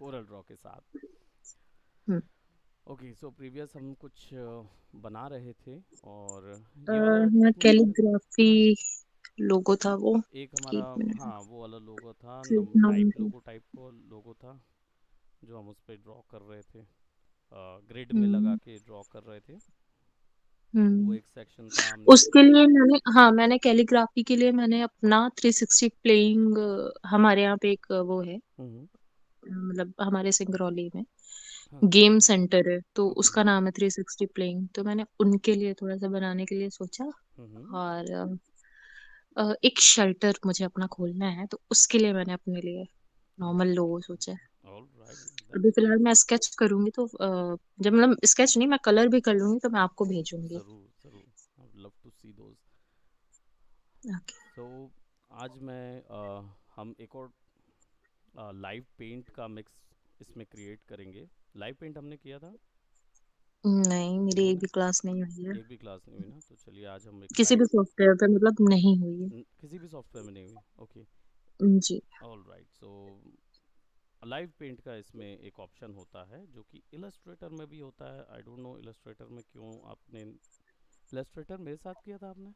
Corel Draw के साथ। हम्म। Okay, so previous हम कुछ बना रहे थे, और अ, ये वाला हाँ, ट्रिक मुझे लग। कैलीग्राफी लोगो था वो। एक हमारा, एक मिनट। हाँ वो वाला लोगो था, टाइप ट्रिग्नोमेट्री। लोगो टाइप को लोगो था, जो हम उस पर ड्रॉ कर रहे थे, ग्रिड में लगा हम्म। के ड्रॉ कर रहे थे। वो हम्म। एक सेक्शन था हमने। उसके लिए मैंने, हाँ, मैंने कैलीग्राफी के लिए मैंने अपना 360 प्लेइंग, हमारे यहाँ पे एक वो है, हम्म। मतलब हमारे सिंगरौली में हाँ। गेम सेंटर है, तो ओके। उसका नाम है 360 प्लेइंग, तो मैंने उनके लिए थोड़ा सा बनाने के लिए सोचा। हम्म। और एक शेल्टर मुझे अपना खोलना है, तो उसके लिए मैंने अपने लिए नॉर्मल लोगो सोचा है। ऑल राइट, अभी दैट्स फिलहाल मैं स्केच करूंगी, तो जब मतलब स्केच नहीं, मैं कलर भी कर लूंगी, तो मैं आपको भेजूंगी। ज़रूर ज़रूर, I would love to see those. Okay. So आज मैं हम एक और लाइव पेंट का मिक्स इसमें क्रिएट करेंगे। लाइव पेंट हमने किया था, नहीं, मेरी नहीं एक ना? भी क्लास नहीं हुई है। एक भी क्लास नहीं हुई ना, तो चलिए आज हम एक किसी लाइव। भी सॉफ्टवेयर पे मतलब नहीं हुई है। किसी भी सॉफ्टवेयर में नहीं हुई, ओके। जी। All right, so live paint का इसमें एक ऑप्शन होता है जो कि इलस्ट्रेटर में भी होता है। आई डोंट नो इलस्ट्रेटर में क्यों आपने, इलस्ट्रेटर मेरे साथ किया था आपने?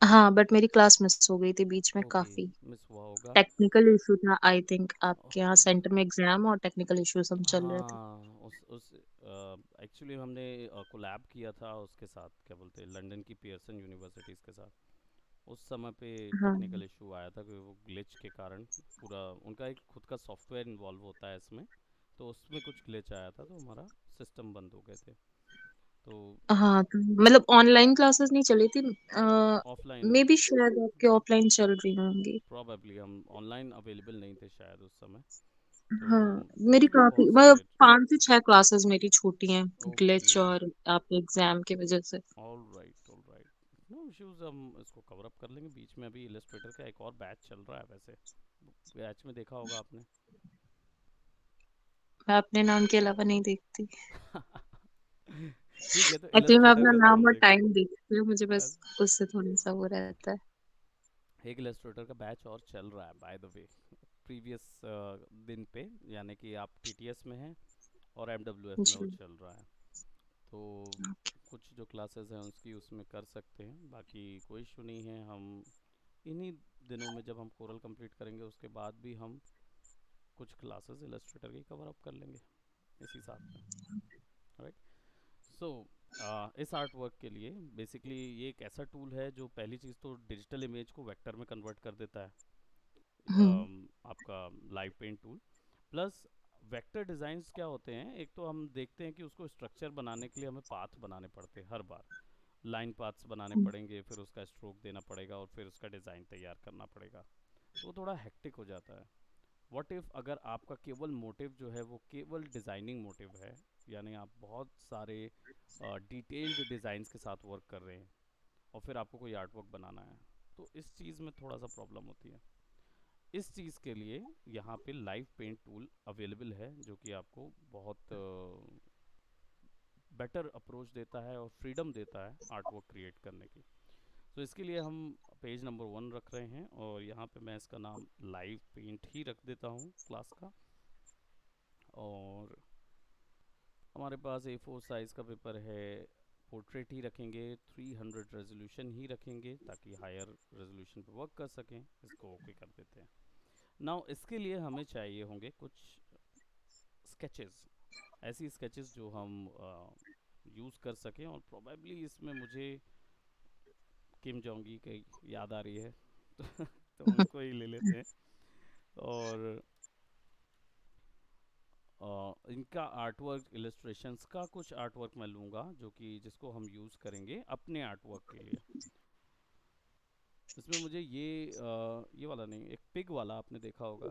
हाँ, बट मेरी क्लास मिस हो गई थी बीच में ओके, काफी। मिस हुआ होगा। टेक्निकल इशू था आई थिंक, आपके यहाँ सेंटर में एग्जाम और टेक्निकल इशू सब चल रहे थे। हाँ, उस एक्चुअली हमने कोलैब किया था उसके साथ, क्या बोलते हैं, लंदन की पियर्सन यूनिवर्सिटीज़ के साथ। उस समय पे हाँ। टेक्निकल इशू आया था कि वो ग्लिच के कारण पूरा, उनका एक खुद का सॉफ्टवेयर इन्वॉल्व होता है इसमें, तो उसमें कुछ ग्लिच आया था, तो हमारा सिस्टम बंद हो गए थे। तो हाँ, तो मतलब ऑनलाइन क्लासेस नहीं चली थी। ऑफलाइन, मे बी शायद आपके ऑफलाइन चल रही होंगी। प्रॉबेबली हम ऑनलाइन अवेलेबल नहीं थे शायद उस समय। तो हाँ, मेरी उसमें काफी बहुत मतलब सारे। 5 से 6 क्लासेस मेरी छूटी हैं, ओके, ग्लिच और आपके एग्जाम की वजह से। All right all right, no issues, हम इसको कवर अप कर लेंगे बीच में। अभी इलस्ट्रेटर का एक और बैच चल रहा है वैसे, बैच में देखा होगा आपने। मैं अपने नाम के अलावा नहीं देखती। ठीक है, तो एक्चुअली मैं इलस्ट्रेटर अपना का नाम नाम और देख। टाइम देखती हूँ, मुझे अ, बस उससे थोड़ा सा वो रहता है। एक इलस्ट्रेटर का बैच और चल रहा है बाय द वे, प्रीवियस दिन पे, यानी कि आप टीटीएस में हैं और एमडब्ल्यूएफ में वो जी। चल रहा है। तो कुछ जो क्लासेस हैं उसकी उसमें कर सकते हैं, बाकी कोई इशू नहीं है। हम इन्हीं दिनों में जब हम कोरल कंप्लीट करेंगे उसके बाद भी हम कुछ क्लासेस इलस्ट्रेटर की कवर अप कर लेंगे इसी साथ में, राइट। सो इस आर्ट वर्क के लिए बेसिकली ये एक ऐसा टूल है जो पहली चीज़ तो डिजिटल इमेज को वेक्टर में कन्वर्ट कर देता है, हम्म। आपका live paint tool. Plus vector designs क्या होते हैं, एक तो हम देखते हैं कि उसको स्ट्रक्चर बनाने के लिए हमें पाथ बनाने पड़ते हैं हर बार, लाइन पाथ्स बनाने पड़ेंगे, फिर उसका स्ट्रोक देना पड़ेगा और फिर उसका डिज़ाइन तैयार करना पड़ेगा, तो वो थोड़ा हेक्टिक हो जाता है। व्हाट इफ़ अगर आपका केवल मोटिव जो है वो केवल डिज़ाइनिंग मोटिव है, यानी आप बहुत सारे डिटेल्ड डिज़ाइंस के साथ वर्क कर रहे हैं और फिर आपको कोई आर्ट वर्क बनाना है, तो इस चीज़ में थोड़ा सा प्रॉब्लम होती है। इस चीज़ के लिए यहाँ पे लाइव पेंट टूल अवेलेबल है, जो कि आपको बहुत बेटर अप्रोच देता है और फ्रीडम देता है आर्ट वर्क क्रिएट करने की। तो इसके लिए हम पेज नंबर 1 रख रहे हैं, और यहाँ पे मैं इसका नाम लाइव पेंट ही रख देता हूँ क्लास का। और हमारे पास A4 साइज़ का पेपर है, पोर्ट्रेट ही रखेंगे, 300 रेजोल्यूशन ही रखेंगे ताकि हायर रेजोल्यूशन पे वर्क कर सकें। इसको ओके कर देते हैं। नाउ इसके लिए हमें चाहिए होंगे कुछ स्केचेस, ऐसी स्केचेस जो हम यूज़ कर सकें, और प्रोबेबली इसमें मुझे किम जोंगी की याद आ रही है तो उनको ही ले लेते हैं। और इनका आर्टवर्क, इलस्ट्रेशंस का कुछ आर्टवर्क मैं लूँगा जो कि जिसको हम यूज़ करेंगे अपने आर्टवर्क के लिए। इसमें मुझे ये वाला नहीं, एक पिग वाला आपने देखा होगा,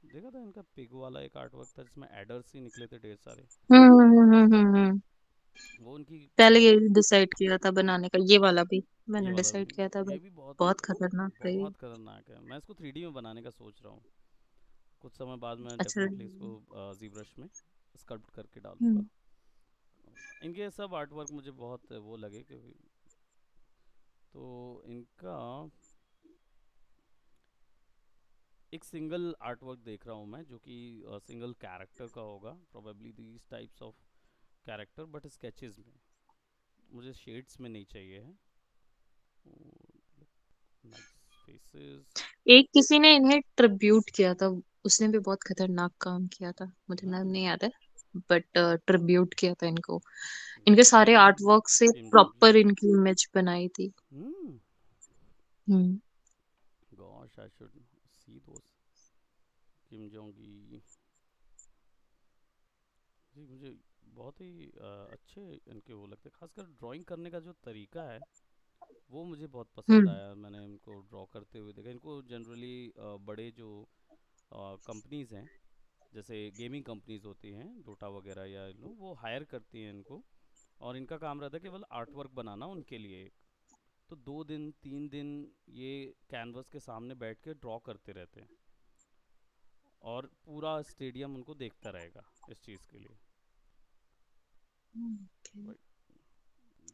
देखा था इनका पिग वाला एक आर्टवर्क था जिसमें एडर्स ही निकले थे ढेर सारे। हम्म। वो उनकी पहले ये डिसाइड किया था बनाने का, ये वाला भी ये मैंने वाला भी, डिसाइड किया था, ये बट भी बहुत बहुत खतरनाक था ये। बहुत खतरनाक है। मैं इसको 3D में बनाने का सोच रहा हूँ, कुछ समय बाद मैं अच्छा। डेफिनेटली इसको जी ब्रश में स्कल्प्ट करके डालूंगा। हम्म। इनके सब आर्ट वर्क मुझे बहुत वो लगे, क्योंकि तो इनका एक सिंगल आर्ट वर्क देख रहा हूँ मैं, जो कि सिंगल कैरेक्टर का होगा, probably these types of character, but sketches में, मुझे शेड्स में नहीं चाहिए है। Nice faces. एक किसी ने इन्हें ट्रिब्यूट किया था, उसने भी बहुत खतरनाक काम किया था, मुझे नाम हाँ, नहीं याद है, बट ट्रिब्यूट किया था इनको। इनके सारे डेफिनेटली आर्ट वर्क से किम जोंग की। प्रॉपर इनकी इमेज बनाई थी। Hmm. Hmm. Gosh, I should see those. Kim Jong की जी, मुझे बहुत ही अच्छे इनके वो लगते हैं, खासकर ड्राइंग करने का जो तरीका है वो मुझे बहुत पसंद हम्म। आया। मैंने इनको ड्रॉ करते हुए देखा। इनको जनरली बड़े जो कंपनीज हैं, जैसे गेमिंग कंपनीज होती हैं डोटा वगैरह या इन लोग, वो हायर करती हैं इनको, और इनका काम रहता है केवल आर्ट वर्क बनाना उनके लिए। तो 2 दिन 3 दिन ये कैनवस के सामने बैठ के ड्रॉ करते रहते हैं, और पूरा स्टेडियम उनको देखता रहेगा इस चीज़ के लिए। Okay. राइट।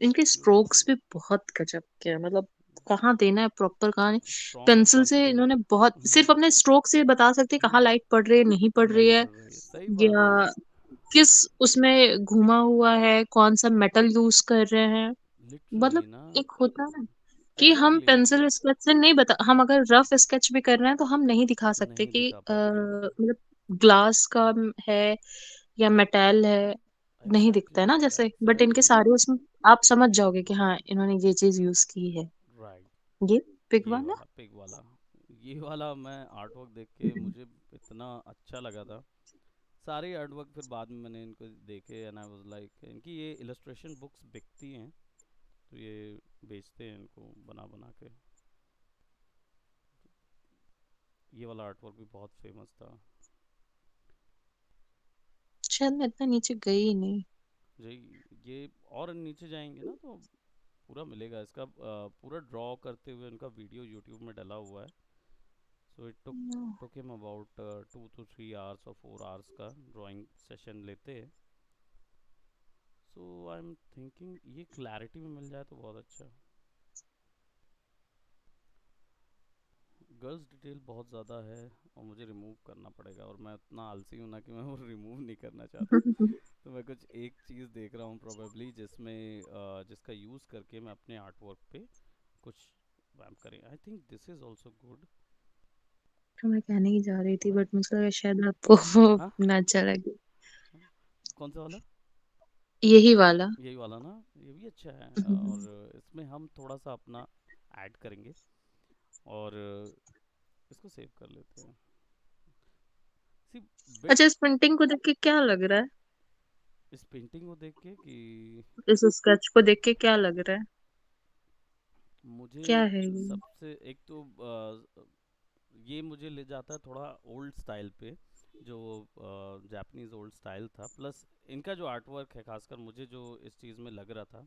इनके स्ट्रोक्स ब्यूटीफुल। भी बहुत गजब के हैं, मतलब कहाँ देना है प्रॉपर, कहाँ नहीं। स्ट्रॉन्ग और पेंसिल से कॉन्फिडेंट। इन्होंने बहुत, सिर्फ अपने स्ट्रोक से बता सकते हैं कहाँ लाइट पड़ रही है, नहीं पड़ रही नहीं है, पढ़ रही है, सही बात है। या किस उसमें घुमा हुआ है, कौन सा मेटल यूज कर रहे हैं। लिटरली मतलब ना। एक होता है ना कि हम एग्जैक्टली exactly, पेंसिल स्केच से नहीं बता, हम अगर रफ स्केच भी कर रहे हैं तो हम नहीं दिखा सकते नहीं कि दिखा पाते हैं। मतलब ग्लास का है या मेटल है, नहीं दिखता एग्जैक्टली है ना exactly, जैसे, बट इनके एग्जैक्टली। सारे उसमें आप समझ जाओगे कि हाँ इन्होंने ये चीज यूज की है। राइट। ये पिग ये वाला। वाला पिग वाला, ये वाला मैं आर्ट वर्क देख के मुझे इतना अच्छा लगा था। सारे आर्ट वर्क फिर बाद में मैंने इनको देखे, एंड आई वाज लाइक, इनकी ये इलस्ट्रेशन बुक्स बिकती हैं, तो ये बेचते हैं इनको बना बना के। ये वाला आर्ट वर्क भी बहुत फेमस था। शायद मैं इतना नीचे गई ही नहीं। जी। ये और नीचे जाएंगे ना तो पूरा मिलेगा इसका, पूरा ड्रॉ करते हुए उनका वीडियो यूट्यूब में डला हुआ है। So it took him about 2 to 3 hours और 4 hours का ड्राइंग सेशन लेते हैं। सो आई एम थिंकिंग ये क्लैरिटी में मिल जाए तो बहुत अच्छा। गर्ल्स डिटेल बहुत ज़्यादा है और मुझे रिमूव करना पड़ेगा, और मैं उतना आलसी हूँ ना कि मैं वो रिमूव नहीं करना चाहता। तो मैं कुछ एक चीज़ देख रहा हूँ प्रोबेबली, जिसमें जिसका यूज़ करके मैं अपने आर्ट वर्क पे कुछ वैम्प करें। I think this is also good. तो मैं कहने ही जा रही थी, राइट। बट मुझे लगा शायद आपको हाँ। ना अच्छा लगे। हाँ? कौन सा वाला? यही वाला। यही वाला ना। ये भी अच्छा है, और इसमें हम थोड़ा सा अपना ऐड करेंगे, और इसको सेव कर लेते हैं। सी बिट। अच्छा, इस पेंटिंग को देख के क्या लग रहा है? इस पेंटिंग को देख के कि इस स्केच को देख के क्या लग रहा है? मुझे क्या है ये? सबसे एक तो ये मुझे ले जाता है थोड़ा ओल्ड स्टाइल पे, जो जापानीज ओल्ड स्टाइल था। प्लस इनका जो आर्ट वर्क है, खासकर मुझे जो इस चीज़ में लग रहा था,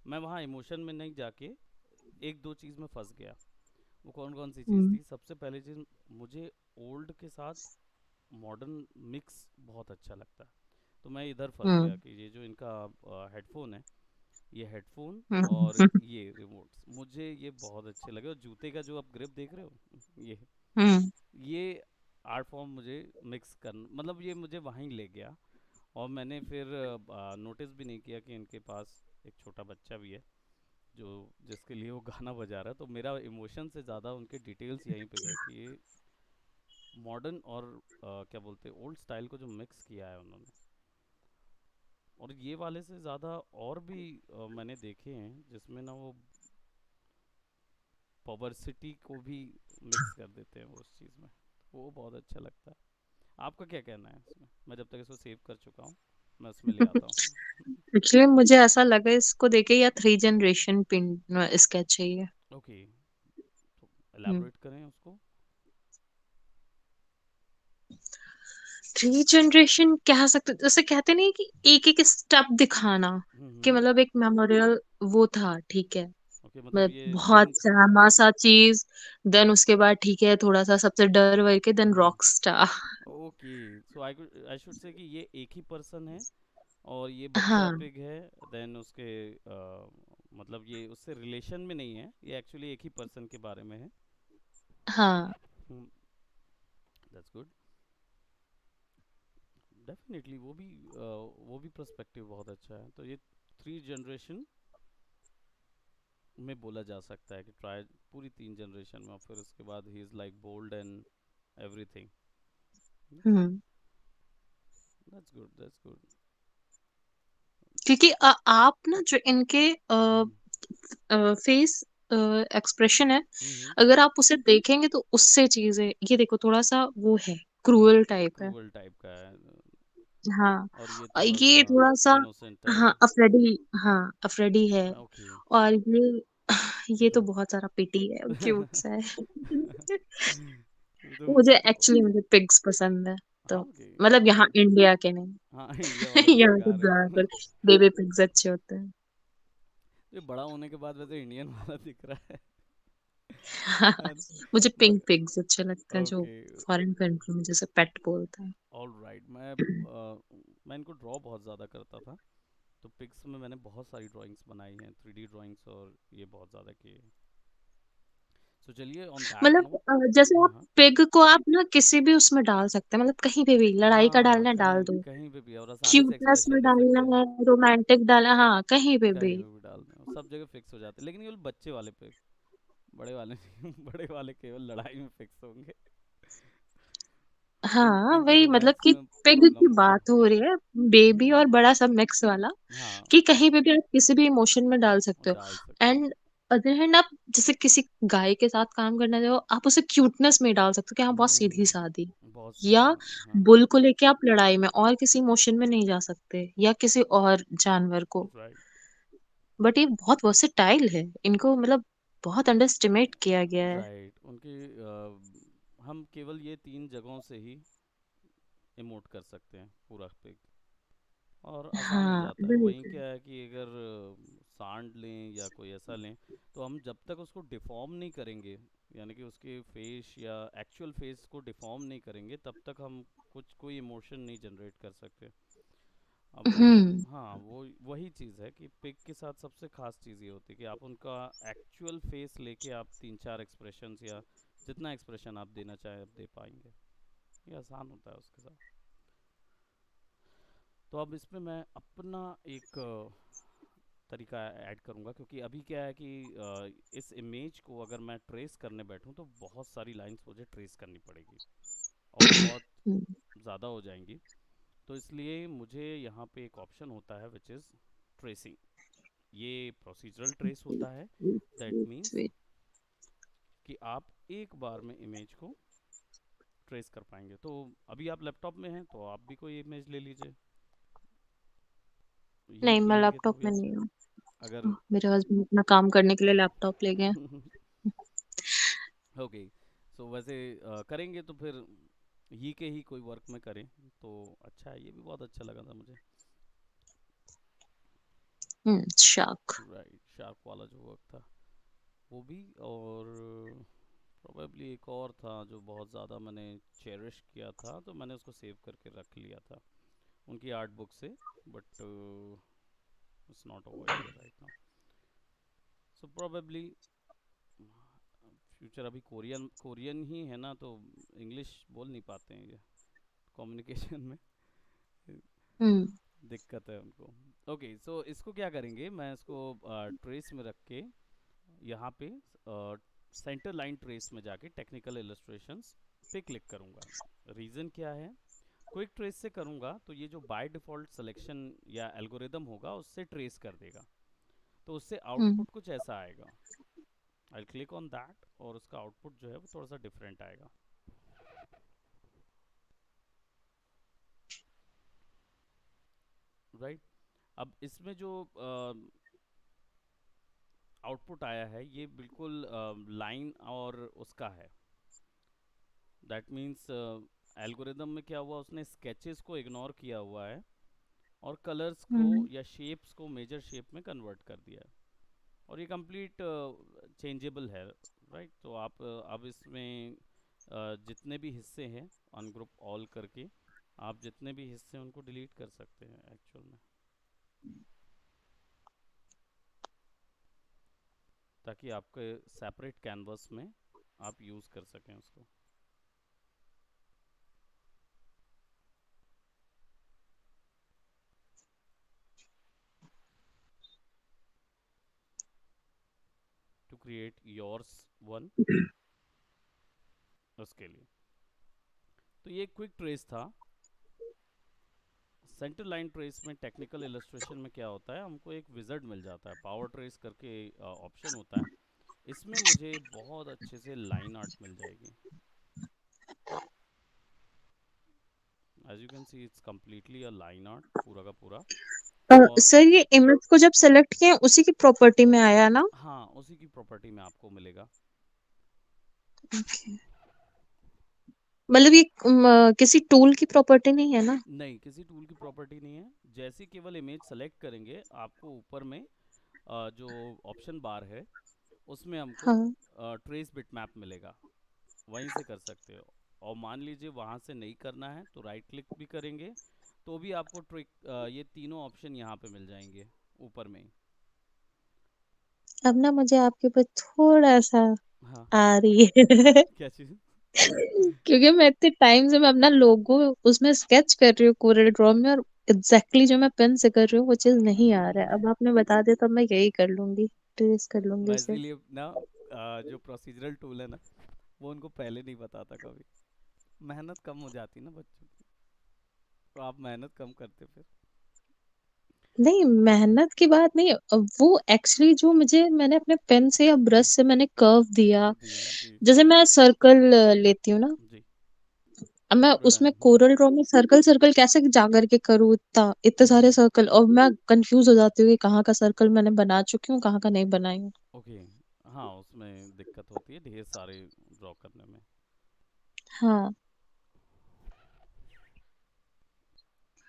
मैं वहाँ इमोशन में नहीं जाके एक दो चीज़ में फंस गया। वो कौन कौन सी चीज़ हम्म। थी? सबसे पहली चीज़, मुझे ओल्ड के साथ मॉडर्न मिक्स बहुत अच्छा लगता है। तो मैं इधर फंस हम्म। गया कि ये जो इनका हेडफोन है, ये हेडफोन और हम्म। ये रिमोट्स मुझे ये बहुत अच्छे लगे। और जूते का जो आप ग्रिप देख रहे हो, हम्म। ये आर्ट फॉर्म मुझे मिक्स कर, मतलब ये मुझे वहीं ले गया। और मैंने फिर नोटिस भी नहीं किया कि इनके पास एक छोटा बच्चा भी है, जो जिसके लिए वो गाना बजा रहा है। तो मेरा इमोशन से ज़्यादा उनके डिटेल्स यहीं पे गए कि ये मॉडर्न और क्या बोलते हैं, ओल्ड स्टाइल को जो मिक्स किया है उन्होंने। और ये वाले से ज़्यादा और भी मैंने देखे हैं जिसमें ना वो पॉवर्सिटी को भी मिक्स कर देते हैं वो उस चीज़ में। वो बहुत अच्छा लगता है। आपका क्या कहना है इसमें? मैं जब तक इसको सेव कर चुका हूँ, मैं उसमें ले आता हूँ। एक्चुअली मुझे ऐसा लगा इसको देखे या 3 जनरेशन पिन स्केच है ये। ओके, तो हम्म। एलैबोरेट करें उसको। 3 जनरेशन कह सकते, जैसे कहते नहीं कि एक एक स्टेप दिखाना, कि हम्म। मतलब एक मेमोरियल वो था, ठीक है, ओके, मतलब मतलब ये बहुत तीन। सहमा सा चीज, देन उसके बाद ठीक है थोड़ा सा सबसे डर वर के, देन हाँ। Rock star. Okay, so I should say कि ये एक ही पर्सन है, और ये बच्चा हाँ। पिग है। देन उसके मतलब ये उससे रिलेशन में नहीं है, ये एक्चुअली एक ही पर्सन के बारे में है। हाँ। हम्म, दैट्स गुड। डेफिनेटली वो भी पर्सपेक्टिव बहुत अच्छा है। तो ये थ्री जनरेशन में बोला जा सकता है कि ट्राई पूरी तीन जनरेशन में, और फिर उसके बाद he is like bold and everything. Hmm. That's good, that's good. क्योंकि आप ना जो इनके फेस एक्सप्रेशन है, हम्म। अगर आप उसे देखेंगे तो उससे चीजें, ये देखो थोड़ा सा वो है, हाँ, क्रूअल टाइप है। क्रूअल टाइप का है। हाँ। और ये और थोड़ा सा ये थोड़ा सा, इनोसेंट है। हाँ अफ्रेडी, हाँ अफ्रेडी है। ओके। और ये तो तो बहुत सारा पिटी है, क्यूट सा है। तो मुझे पिग्स पसंद है। तो हाँ, ओके। मतलब यहाँ इंडिया के नहीं। हाँ, इंडिया वाले तो यहाँ तो बेकार है। ज्यादातर बेबी पिग्स अच्छे होते हैं। ये बड़ा होने के बाद वैसे इंडियन वाला दिख रहा है। मुझे बट पिंक पिग्स अच्छे लगते हैं, जो ओके, फॉरेन कंट्री में जैसे पेट बोलते हैं। All right. मैं इनको ड्रॉ बहुत ज़्यादा करता था। तो पिक्स में मैंने बहुत सारी ड्राइंग्स बनाई हैं, 3D ड्राइंग्स, और ये बहुत ज़्यादा किए। सो चलिए, ऑन दैट मतलब नोट। जैसे हाँ, आप हाँ। पिग को आप ना किसी भी उसमें डाल सकते हैं, मतलब कहीं पे भी लड़ाई का हाँ, डालना है डाल कहीं दो, कहीं पे भी और आसानी से क्यूटनेस में एक्सप्रेशन दे डालना सकते हैं। है, रोमांटिक डालना, हाँ कहीं पे भी। कहीं पे भी डाल दें और सब जगह फिक्स हो जाते हैं, लेकिन ये बच्चे वाले पे, बड़े वाले नहीं। बड़े वाले केवल लड़ाई में फिक्स होंगे। हाँ इनकी वही, मतलब रोमांस कि में पिग की प्रॉब्लम होगी। बात हो रही है, बेबी और बड़ा सब मिक्स वाला, हाँ, कि कहीं पे भी आप किसी भी इमोशन में डाल और सकते हो। डाल सकते हैं। एंड अदर हैंड आप जैसे किसी गाय के साथ काम करना चाहो, आप उसे क्यूटनेस में डाल सकते हो कि हाँ बहुत सीधी सादी। बहुत या सीधा। हाँ, बुल को लेके आप लड़ाई में और किसी इमोशन में नहीं जा सकते, या किसी और जानवर को। राइट। बट ये बहुत वर्सेटाइल है, इनको मतलब बहुत अंडर एस्टिमेट किया गया है। राइट, उनकी हम केवल ये तीन जगहों से ही इमोट कर सकते हैं पूरा पिक, और आसान हो हाँ जाता है। वहीं बिल्कुल। क्या है कि अगर सांड लें या कोई ऐसा लें, तो हम जब तक उसको डिफॉर्म नहीं करेंगे, यानी कि उसके फेस या एक्चुअल फेस को डिफॉर्म नहीं करेंगे, तब तक हम कुछ कोई इमोशन नहीं जनरेट कर सकते। अब हम्म। हाँ, वो वही चीज़ है कि पिग के साथ सबसे खास चीज़ ये होती है कि आप उनका एक्चुअल फेस लेके आप तीन चार एक्सप्रेशंस या जितना एक्सप्रेशन आप देना चाहें आप दे पाएंगे। ये आसान होता है उसके साथ। तो अब इसमें मैं अपना एक तरीका ऐड करूँगा, क्योंकि अभी क्या है कि इस इमेज को अगर मैं ट्रेस करने बैठूँ तो बहुत सारी लाइंस मुझे ट्रेस करनी पड़ेगी और वो बहुत हम्म। ज़्यादा हो जाएंगी। तो इसलिए मुझे यहाँ पे एक ऑप्शन होता है विच इज़ ट्रेसिंग। ये प्रोसीजरल ट्रेस होता है। That means sweet. कि आप एक बार में इमेज को ट्रेस कर पाएंगे। तो अभी आप लैपटॉप में हैं तो आप भी कोई इमेज ले लीजिए, यही नहीं, मैं किएंगे तो लैपटॉप भी में अच्छा नहीं है। हूँ। अगर मेरे हस्बैंड अपना काम करने के लिए लैपटॉप ले गए। ओके, सो वैसे करेंगे तो फिर ये के ही कोई वर्क में करें तो अच्छा है। ये भी बहुत अच्छा लगा था मुझे। शार्क। राइट, शार्क वाला जो वर्क था वो भी। और प्रोबेबली एक और था जो बहुत ज़्यादा मैंने चेरिश किया था, तो मैंने उसको सेव करके रख लिया था उनकी आर्ट बुक से, but it's not over here right now. So probably future, अभी कोरियन कोरियन ही है ना, तो इंग्लिश बोल नहीं पाते हैं ये कम्युनिकेशन में। हम्म। दिक्कत है उनको। ओके, सो इसको क्या करेंगे, मैं इसको ट्रेस में रख के यहाँ पे सेंटर लाइन ट्रेस में जाके टेक्निकल इलस्ट्रेशंस पे क्लिक करूँगा। रीज़न क्या है, क्विक ट्रेस से करूँगा तो ये जो बाय डिफ़ॉल्ट सिलेक्शन या एल्गोरिदम होगा उससे ट्रेस कर देगा, तो उससे हम्म। आउटपुट कुछ ऐसा आएगा। आई क्लिक ऑन दैट और उसका आउटपुट जो है वो थोड़ा सा डिफरेंट आएगा। राइट, अब इसमें जो आउटपुट आया है ये बिल्कुल लाइन और उसका है। दैट मीन्स एल्गोरिदम में क्या हुआ, उसने स्केचेस को इग्नोर किया हुआ है और कलर्स को हम्म। या शेप्स को मेजर शेप में कन्वर्ट कर दिया है, और ये कंप्लीट चेंजेबल है। राइट, तो आप अब इसमें जितने भी हिस्से हैं अनग्रुप ऑल करके आप जितने भी हिस्से हैं उनको डिलीट कर सकते हैं एक्चुअल में, ताकि आपके सेपरेट कैनवस में आप यूज़ कर सकें उसको। क्रिएट योर्स वन उसके लिए। तो ये क्विक ट्रेस था। सेंटर लाइन ट्रेस में टेक्निकल इलस्ट्रेशन में क्या होता है, हमको एक विज़र्ड मिल जाता है, पावर ट्रेस करके ऑप्शन होता है। इसमें मुझे बहुत अच्छे से लाइन आर्ट मिल जाएगी। As you can see it's completely a line art पूरा का पूरा। और सर ये इमेज को जब सेलेक्ट किए उसी की प्रॉपर्टी में आया ना? हाँ, उसी की प्रॉपर्टी में आपको मिलेगा। Okay. मतलब ये किसी टूल की प्रॉपर्टी नहीं है ना? नहीं, किसी टूल की प्रॉपर्टी नहीं है। जैसे केवल इमेज सेलेक्ट करेंगे, आपको ऊपर में जो ऑप्शन बार है उसमें हमको हाँ। ट्रेस बिटमैप मिलेगा, वहीं से कर सकते हो। और मान लीजिए वहाँ से नहीं करना है तो राइट क्लिक भी करेंगे तो भी आपको ये तीनों ऑप्शन यहाँ पे मिल जाएंगे ऊपर में ही। अब ना मुझे आपके ऊपर थोड़ा सा हाँ, आ रही है। क्या चीज़? क्योंकि मैं इतने टाइम से मैं अपना लोगो उसमें स्केच कर रही हूँ कोरल ड्रॉ में, और एग्जैक्टली जो मैं पेन से कर रही हूँ वो चीज नहीं आ रहा है। अब आपने बता दिया तो मैं यही कर लूंगी, ट्रेस कर लूंगी मैं उसे। इसीलिए ना जो प्रोसीजरल टूल है ना, वो उनको पहले नहीं बताता कभी। मेहनत कम हो जाती ना बच्चों की, तो आप मेहनत कम करते फिर। नहीं, मेहनत की बात नहीं, वो एक्चुअली जो मैंने अपने पेन से या जी ब्रश से मैंने कर्व दिया। दिया जी जैसे मैं सर्कल लेती हूँ ना, जी। अब मैं पूरा उसमें टाइम। कोरल ड्रॉ में सर्कल सर्कल कैसे जा करके करूँ, इतना इतने सारे हम्म। सर्कल, और मैं कंफ्यूज हो जाती हूँ कि कहाँ का सर्कल मैंने बना चुकी हूँ, कहाँ का नहीं बनाई हूँ। ओके। हाँ, उसमें दिक्कत होती है ढेर सारे ड्रॉ करने में। हाँ।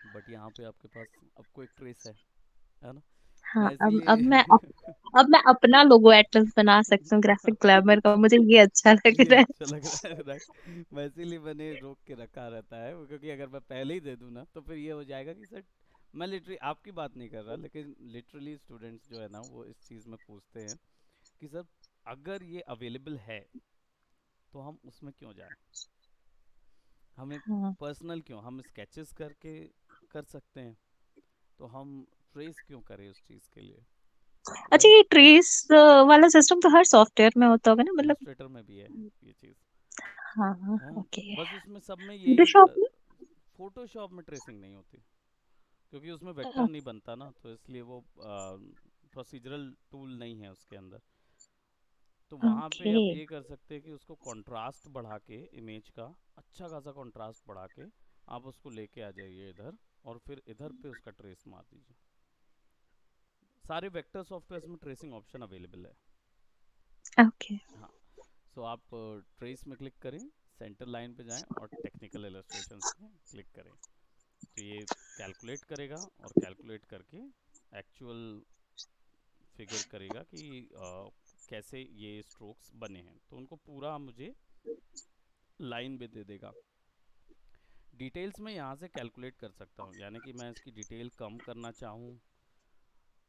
बट यहाँ पे आपके पास अब कोई ट्रेस है ना? हाँ, मैं अब इसीलिए अब मैं अपना लोगो एटम्स बना सकती हूँ ग्राफिक ग्लैमर का, मुझे ये अच्छा लग ये रहा है। अच्छा लग रहा है, राइट। मैं इसीलिए मैंने रोक के रखा रहता है, क्योंकि अगर मैं पहले ही दे दूँ ना तो फिर ये हो जाएगा कि सर, मैं लिटरली आपकी बात नहीं कर रहा, लेकिन लिटरली स्टूडेंट्स जो है ना वो इस चीज़ में पूछते हैं कि सर, अगर ये अवेलेबल है तो हम उसमें क्यों जाएं, हमें हाँ। पर्सनल क्यों, हम स्केचेस करके कर सकते हैं, तो हम ट्रेस क्यों करें उस चीज़ के लिए, अच्छा, राइट? ये ट्रेस वाला सिस्टम तो हर सॉफ्टवेयर में होता होगा ना, मतलब? इलस्ट्रेटर में भी है ये चीज़। हाँ। हाँ, ओके। बस उसमें सब में यही फोटोशॉप में? फोटोशॉप में ट्रेसिंग नहीं होती, क्योंकि उसमें वेक्टर अ, नहीं बनता ना, तो इसलिए वो प्रोसीजरल टूल नहीं है उसके अंदर। तो वहाँ पे ओके। आप ये कर सकते हैं कि उसको कंट्रास्ट बढ़ा के, इमेज का अच्छा खासा कंट्रास्ट बढ़ा के आप उसको लेके आ जाइए इधर, और फिर इधर पे उसका ट्रेस मार दीजिए। सारे वेक्टर सॉफ्टवेयर में ट्रेसिंग ऑप्शन अवेलेबल है। ओके। हाँ। सो आप ट्रेस में क्लिक करें, सेंटर लाइन पे जाएं और टेक्निकल इलस्ट्रेशंस में क्लिक करें। तो ये कैलकुलेट करेगा, और कैलकुलेट करके एक्चुअल फिगर करेगा कि कैसे ये स्ट्रोक्स बने हैं, तो उनको पूरा मुझे लाइन पे दे देगा। डिटेल्स में यहाँ से कैलकुलेट कर सकता हूँ, यानी कि मैं इसकी डिटेल कम करना चाहूँ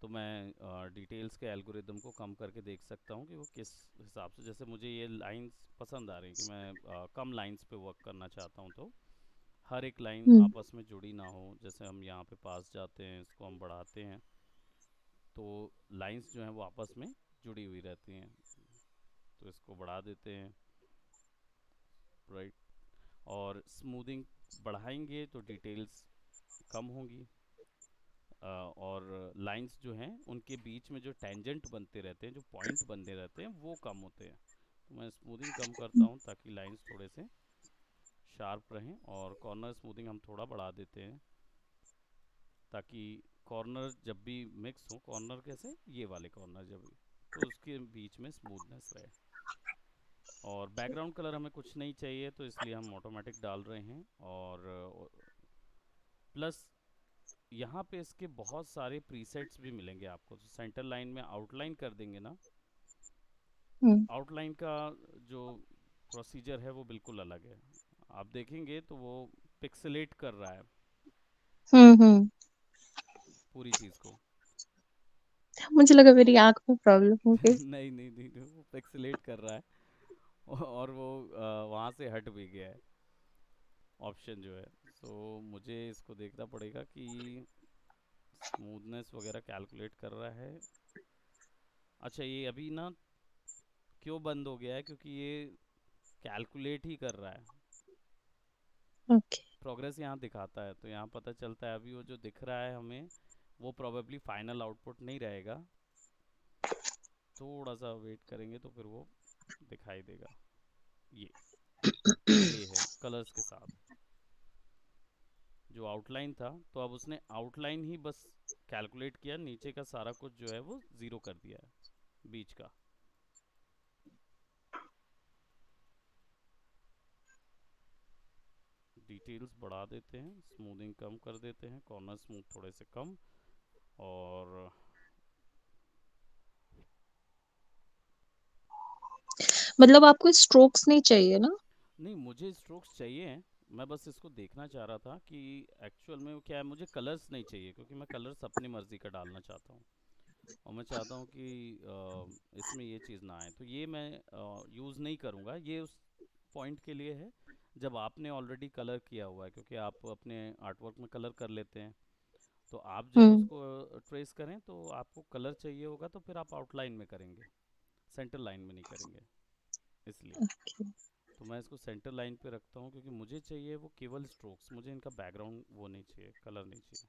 तो मैं डिटेल्स के एल्गोरिदम को कम करके देख सकता हूँ कि वो किस हिसाब से, जैसे मुझे ये लाइंस पसंद आ रही हैं कि मैं कम लाइंस पे वर्क करना चाहता हूँ, तो हर एक लाइन हम्म। आपस में जुड़ी ना हो। जैसे हम यहाँ पे पास जाते हैं, इसको हम बढ़ाते हैं, तो लाइंस जो हैं वो आपस में जुड़ी हुई रहती हैं। तो इसको बढ़ा देते हैं, राइट। और स्मूथिंग बढ़ाएंगे तो डिटेल्स कम होंगी, और लाइंस जो हैं उनके बीच में जो टेंजेंट बनते रहते हैं, जो पॉइंट बनते रहते हैं, वो कम होते हैं। तो मैं स्मूथिंग कम करता हूँ ताकि लाइंस थोड़े से शार्प रहें, और कॉर्नर स्मूथिंग हम थोड़ा बढ़ा देते हैं ताकि कॉर्नर जब भी मिक्स हो, कॉर्नर कैसे, ये वाले कॉर्नर जब भी, तो उसके बीच में स्मूथनेस रहे। और बैकग्राउंड कलर हमें कुछ नहीं चाहिए, तो इसलिए हम ऑटोमेटिक डाल रहे हैं। और प्लस यहाँ पे इसके बहुत सारे प्रीसेट्स भी मिलेंगे आपको, तो सेंटर लाइन में आउटलाइन कर देंगे ना, हम्म। आउटलाइन का जो प्रोसीजर है वो बिल्कुल अलग है। आप देखेंगे तो वो पिक्सेलेट कर रहा है हम्म। पूरी चीज़ को। मुझे लगा मेरी आंख में प्रॉब्लम हो गई। नहीं नहीं नहीं नहीं, वो पिक्सेलेट कर रहा है, और वो वहाँ से हट भी गया है ऑप्शन जो है। सो मुझे इसको देखना पड़ेगा कि स्मूथनेस वगैरह कैलकुलेट कर रहा है। अच्छा, ये अभी ना क्यों बंद हो गया है, क्योंकि ये कैलकुलेट ही कर रहा है। ओके। प्रोग्रेस यहाँ दिखाता है, तो यहाँ पता चलता है अभी वो जो दिख रहा है हमें, वो प्रोबेबली फाइनल आउटपुट नहीं रहेगा। थोड़ा सा वेट करेंगे तो फिर वो दिखाई देगा। ये ये है कलर्स के साथ जो आउटलाइन था, तो अब उसने आउटलाइन ही बस कैलकुलेट किया, नीचे का सारा कुछ जो है वो ज़ीरो कर दिया है बीच का। डिटेल्स बढ़ा देते हैं, स्मूथिंग कम कर देते हैं, कॉर्नर स्मूथ थोड़े से कम। और मतलब आपको स्ट्रोक्स नहीं चाहिए ना? नहीं, मुझे स्ट्रोक्स चाहिए हैं। मैं बस इसको देखना चाह रहा था कि एक्चुअल में वो क्या है। मुझे कलर्स नहीं चाहिए, क्योंकि मैं कलर्स अपनी मर्ज़ी का डालना चाहता हूँ, और मैं चाहता हूँ कि इसमें ये चीज़ ना आए। तो ये मैं यूज़ नहीं करूँगा। ये उस पॉइंट के लिए है जब आपने ऑलरेडी कलर किया हुआ है, क्योंकि आप अपने आर्टवर्क में कलर कर लेते हैं। तो आप जब हम्म। उसको ट्रेस करें तो आपको कलर चाहिए होगा, तो फिर आप आउटलाइन में करेंगे, सेंटर लाइन में नहीं करेंगे, इसलिए। तो मैं इसको सेंटर लाइन पे रखता हूँ, क्योंकि मुझे चाहिए वो केवल स्ट्रोक्स, मुझे इनका बैकग्राउंड वो नहीं चाहिए, कलर नहीं चाहिए।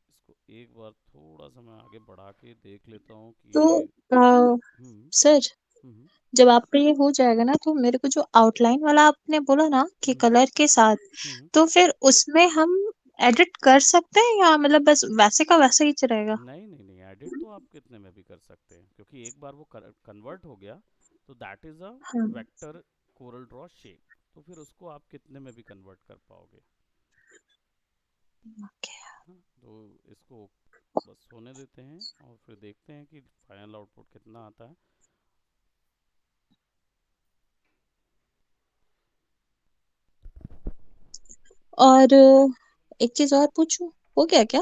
इसको एक बार थोड़ा सा मैं आगे बढ़ा के देख लेता हूँ कि तो ये। आ, हम्म सर, हम्म जब आपका ये हो जाएगा ना तो मेरे को जो आउटलाइन वाला आपने बोला ना कि हम्म कलर के साथ, हम्म तो फिर उसमें हम एडिट कर सकते हैं या मतलब बस वैसे का वैसा ही रहेगा? नहीं नहीं नहीं, एडिट तो आप कितने में भी कर सकते हैं, क्योंकि एक बार वो कन्वर्ट हो गया तो दैट इज़ अ हाँ। Vector Corel Draw shape. तो फिर उसको आप कितने में भी कन्वर्ट कर पाओगे। हाँ, तो इसको बस होने देते हैं और फिर देखते हैं कि फाइनल आउटपुट कितना आता है। और एक चीज और पूछूं, हो गया क्या?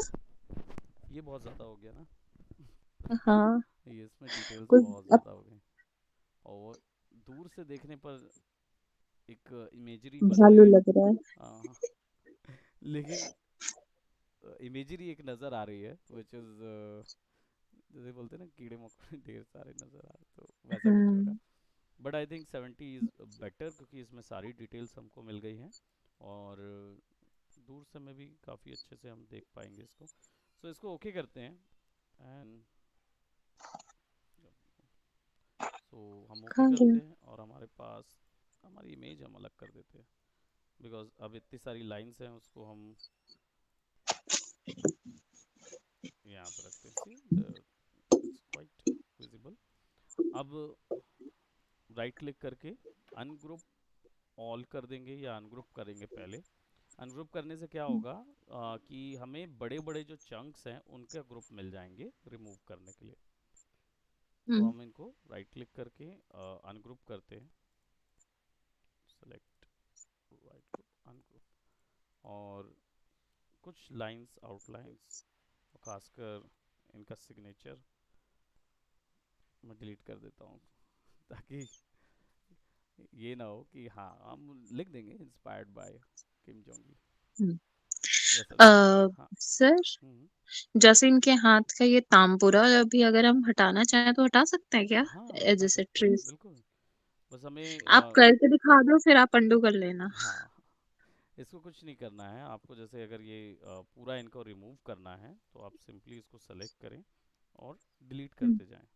ये बहुत ज़्यादा हो गया ना। हाँ। ये इसमें डिटेल्स कुछ बहुत अब ज़्यादा हो गए, और दूर से देखने पर एक इमेजरी बन भालू रहे हैं। लग रहा है। हाँ, लेकिन इमेजरी एक नज़र आ रही है, विच इज़ जैसे बोलते हैं ना, कीड़े मकोड़े ढेर सारे नज़र आ रहे, तो वैसा कुछ हो रहा हम्म। है। But I think 70 is better, क्योंकि इसमें सारी डिटेल्स हमको मिल गई हैं, और दूर से में भी काफ़ी अच्छे से हम देख पाएंगे इसको। सो इसको ओके करते हैं, एंड सो हम ओके कहाँ गया? करते हैं, और हमारे पास हमारी इमेज हम अलग कर देते हैं, बिकॉज अब इतनी सारी लाइंस हैं, उसको हम यहाँ पे रखते हैं। See it's quite visible. अब राइट क्लिक करके अनग्रुप ऑल कर देंगे, या अनग्रुप करेंगे पहले। अनग्रुप करने से क्या होगा, कि हमें बड़े बड़े जो चंक्स हैं उनके ग्रुप मिल जाएंगे रिमूव करने के लिए। तो हम्म। हम इनको राइट क्लिक करके अनग्रुप करते हैं, सेलेक्ट राइट ग्रुप अनग्रुप, और कुछ लाइंस आउटलाइंस, खासकर इनका सिग्नेचर मैं डिलीट कर देता हूँ, ताकि ये ना हो कि हाँ हम लिख देंगे इंस्पायर्ड बाय किम जोंग, हम्म। वैसा नहीं लिखेंगे, हाँ। सर, हम्म जैसे इनके हाथ का ये तामपुरा अभी अगर हम हटाना चाहें तो हटा सकते हैं क्या? हाँ, हटा जैसे सकते हैं ट्रेस बिल्कुल। बस हमें आप करके दिखा दो, फिर आप अंडू कर लेना। हाँ, इसको कुछ नहीं करना है आपको। जैसे अगर ये पूरा इनको रिमूव करना है, तो आप सिंपली इसको सेलेक्ट करें और डिलीट हम्म। करते जाएं,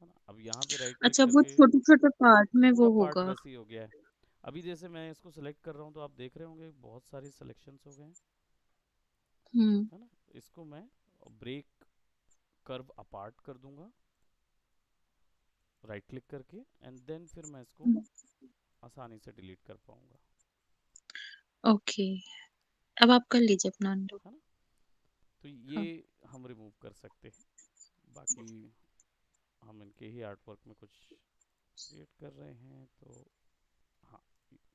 है ना। अब यहाँ पे राइट क्लिक अच्छा, वो करके छोटे छोटे पार्ट में पूरा वो पार्ट होगा। वैसे ही हो गया है। अभी जैसे मैं इसको सेलेक्ट कर रहा हूँ, तो आप देख रहे होंगे बहुत सारी सिलेक्शंस हो गए हैं, हम्म। है ना। इसको मैं ब्रेक कर्व अपार्ट कर दूंगा राइट क्लिक करके, एंड देन फिर मैं इसको आसानी से डिलीट कर पाऊंगा, ओके, अब आप कर लीजिए अपना अंडू। है ना। तो ये हाँ। हम रिमूव कर सकते हैं। बाकी हम इनके ही आर्ट वर्क में कुछ क्रिएट कर रहे हैं, तो हाँ,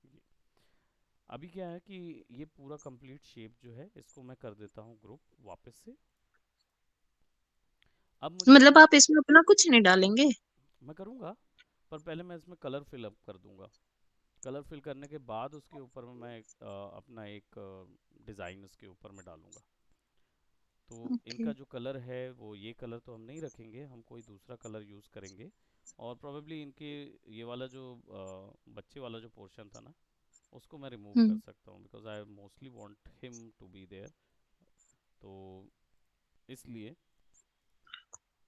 ये अभी क्या है कि ये पूरा कंप्लीट शेप जो है, इसको मैं कर देता हूँ ग्रुप वापस से। अब मुझे मतलब इसमें आप इसमें अपना कुछ नहीं डालेंगे? मैं करूँगा, पर पहले मैं इसमें कलर फिल अप कर दूंगा। कलर फिल करने के बाद उसके ऊपर में मैं अपना एक डिज़ाइन उसके ऊपर में डालूंगा। तो ओके। इनका जो कलर है वो ये कलर तो हम नहीं रखेंगे, हम कोई दूसरा कलर यूज़ करेंगे। और प्रोबेबली इनके ये वाला जो बच्चे वाला जो पोर्शन था ना, उसको मैं रिमूव कर हम्म। सकता हूँ, because I mostly want him to be there. तो इसलिए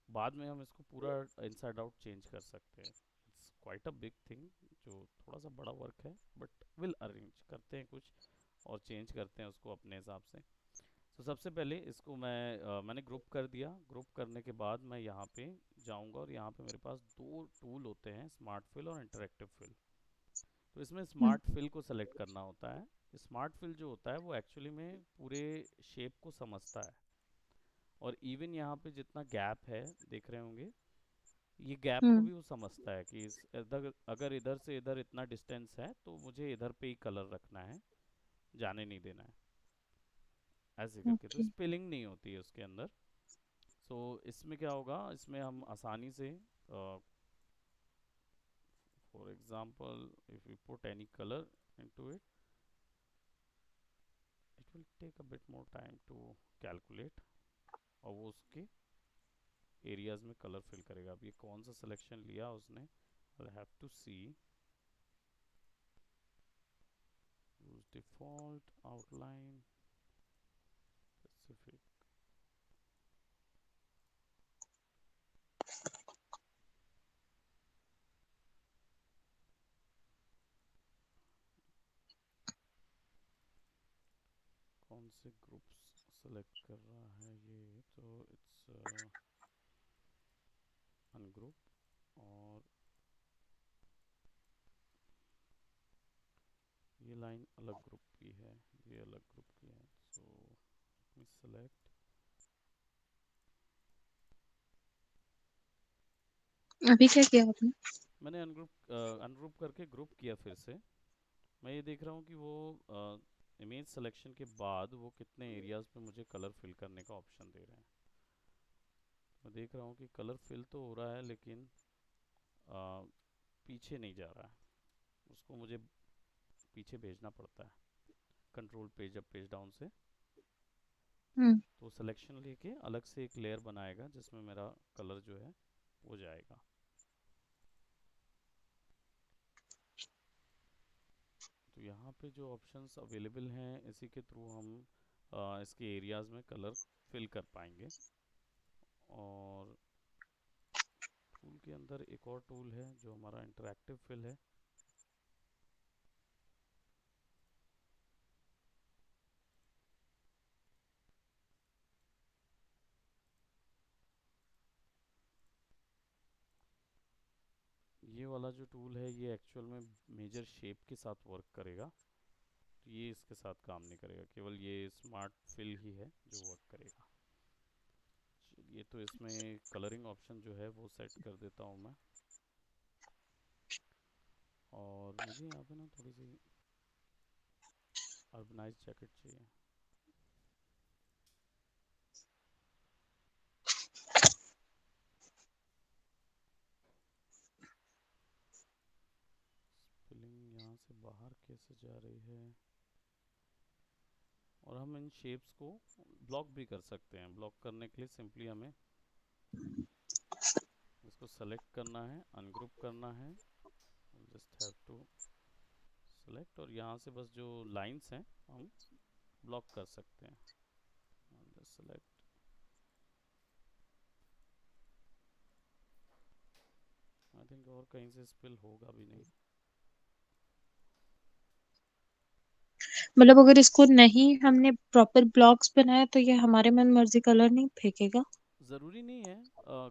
बाद में हम इसको पूरा इनसाइड आउट चेंज कर सकते हैं। It's quite a big thing, जो थोड़ा सा बड़ा वर्क है, बट विल अरेंज करते हैं कुछ और चेंज करते हैं उसको अपने हिसाब से। तो सबसे पहले इसको मैंने ग्रुप कर दिया। ग्रुप करने के बाद मैं यहाँ पे जाऊँगा और यहाँ पे मेरे पास दो टूल होते हैं, स्मार्ट फिल और इंटरेक्टिव फिल। तो इसमें हम्म। स्मार्ट फिल को सेलेक्ट करना होता है। स्मार्ट फिल जो होता है वो एक्चुअली में पूरे शेप को समझता है, और इवन यहाँ पे जितना गैप है देख रहे होंगे, ये गैप को हम्म। भी वो समझता है कि अगर इधर से इधर इतना डिस्टेंस है तो मुझे इधर पे ही कलर रखना है, जाने नहीं देना है, ऐसे करके। तो ओके। स्पेलिंग नहीं होती है उसके अंदर। सो इसमें क्या होगा, इसमें हम आसानी से for example if we put any colour into it, it will take a bit more time to calculate, और वो उसके एरियाज में कलर फिल करेगा। अब ये कौन सा सिलेक्शन लिया उसने, I have to see. Use default outline specific. कौन से ग्रुप्स सेलेक्ट कर रहा है ये, तो इट्स अनग्रुप। और ये लाइन अलग ग्रुप की है, ये अलग ग्रुप की है। सो मी सेलेक्ट। अभी क्या किया आपने? मैंने अनग्रुप करके ग्रुप किया फिर से। मैं ये देख रहा हूँ कि वो इमेज सिलेक्शन के बाद वो कितने एरियाज पे मुझे कलर फिल करने का ऑप्शन दे रहे हैं। मैं देख रहा हूँ कि कलर फिल तो हो रहा है, लेकिन अ, पीछे नहीं जा रहा है, उसको मुझे पीछे भेजना पड़ता है control page up page down से। हम्म। तो सिलेक्शन लेके अलग से एक लेयर बनाएगा जिसमें मेरा कलर जो है वो जाएगा। तो यहाँ पे जो ऑप्शंस अवेलेबल हैं इसी के थ्रू हम इसके एरियाज में कलर फिल कर पाएंगे। और टूल के अंदर एक और टूल है जो हमारा इंटरैक्टिव फिल है। ये वाला जो टूल है ये एक्चुअल में मेजर शेप के साथ वर्क करेगा, तो ये इसके साथ काम नहीं करेगा, केवल ये स्मार्ट फिल ही है जो वर्क करेगा। चलिए, तो इसमें कलरिंग ऑप्शन जो है वो सेट कर देता हूँ मैं। और मुझे यहाँ पे ना थोड़ी सी अर्बनाइज जैकेट चाहिए। स्पेलिंग यहाँ से बाहर कैसे जा रही है। और हम इन शेप्स को ब्लॉक भी कर सकते हैं। ब्लॉक करने के लिए सिंपली हमें इसको सेलेक्ट करना है, अनग्रुप करना है, जस्ट हैव टू सेलेक्ट, और यहाँ से बस जो लाइंस हैं हम ब्लॉक कर सकते हैं। Just select. आई थिंक और कहीं से स्पेल होगा भी नहीं। मतलब अगर इसको नहीं हमने प्रॉपर ब्लॉक्स बनाया तो ये हमारे मन मर्जी कलर नहीं फेंकेगा? ज़रूरी नहीं है।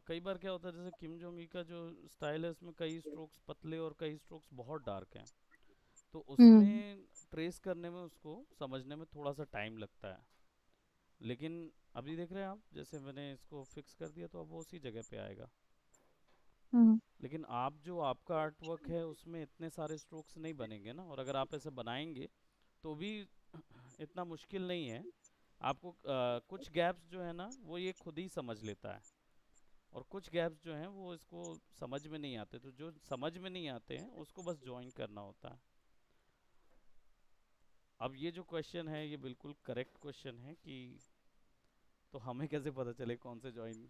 कई बार क्या होता है, जैसे किम जोंग ई का जो स्टाइल है उसमें कई स्ट्रोक्स पतले और कई स्ट्रोक्स बहुत डार्क हैं, तो हम्म। उसमें ट्रेस करने में, उसको समझने में थोड़ा सा टाइम लगता है। लेकिन अभी देख रहे हैं आप, जैसे मैंने इसको फिक्स कर दिया तो अब वो उसी जगह पे आएगा। हम्म। लेकिन आप जो आपका आर्ट वर्क है उसमें इतने सारे स्ट्रोक्स नहीं बनेंगे ना, और अगर आप ऐसे बनाएंगे तो भी इतना मुश्किल नहीं है आपको। कुछ गैप्स जो है ना वो ये खुद ही समझ लेता है, और कुछ गैप्स जो हैं वो इसको समझ में नहीं आते। तो जो समझ में नहीं आते हैं उसको बस ज्वाइन करना होता है। अब ये जो क्वेश्चन है ये बिल्कुल करेक्ट क्वेश्चन है कि तो हमें कैसे पता चले कौन से जॉइन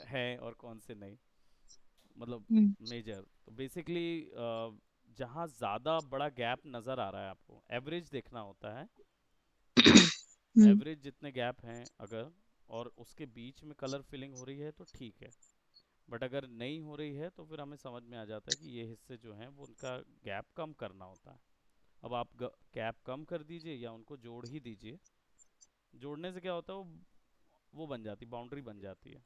है और कौन से नहीं, मतलब हम्म। मेजर। तो बेसिकली जहाँ ज़्यादा बड़ा गैप नज़र आ रहा है आपको, एवरेज देखना होता है। हम्म। एवरेज जितने गैप हैं अगर, और उसके बीच में कलर फिलिंग हो रही है तो ठीक है। बट अगर नहीं हो रही है तो फिर हमें समझ में आ जाता है कि ये हिस्से जो हैं वो उनका गैप कम करना होता है। अब आप गैप कम कर दीजिए या उनको जोड़ ही दीजिए। जोड़ने से क्या होता है, वो बन जाती, बाउंड्री बन जाती है।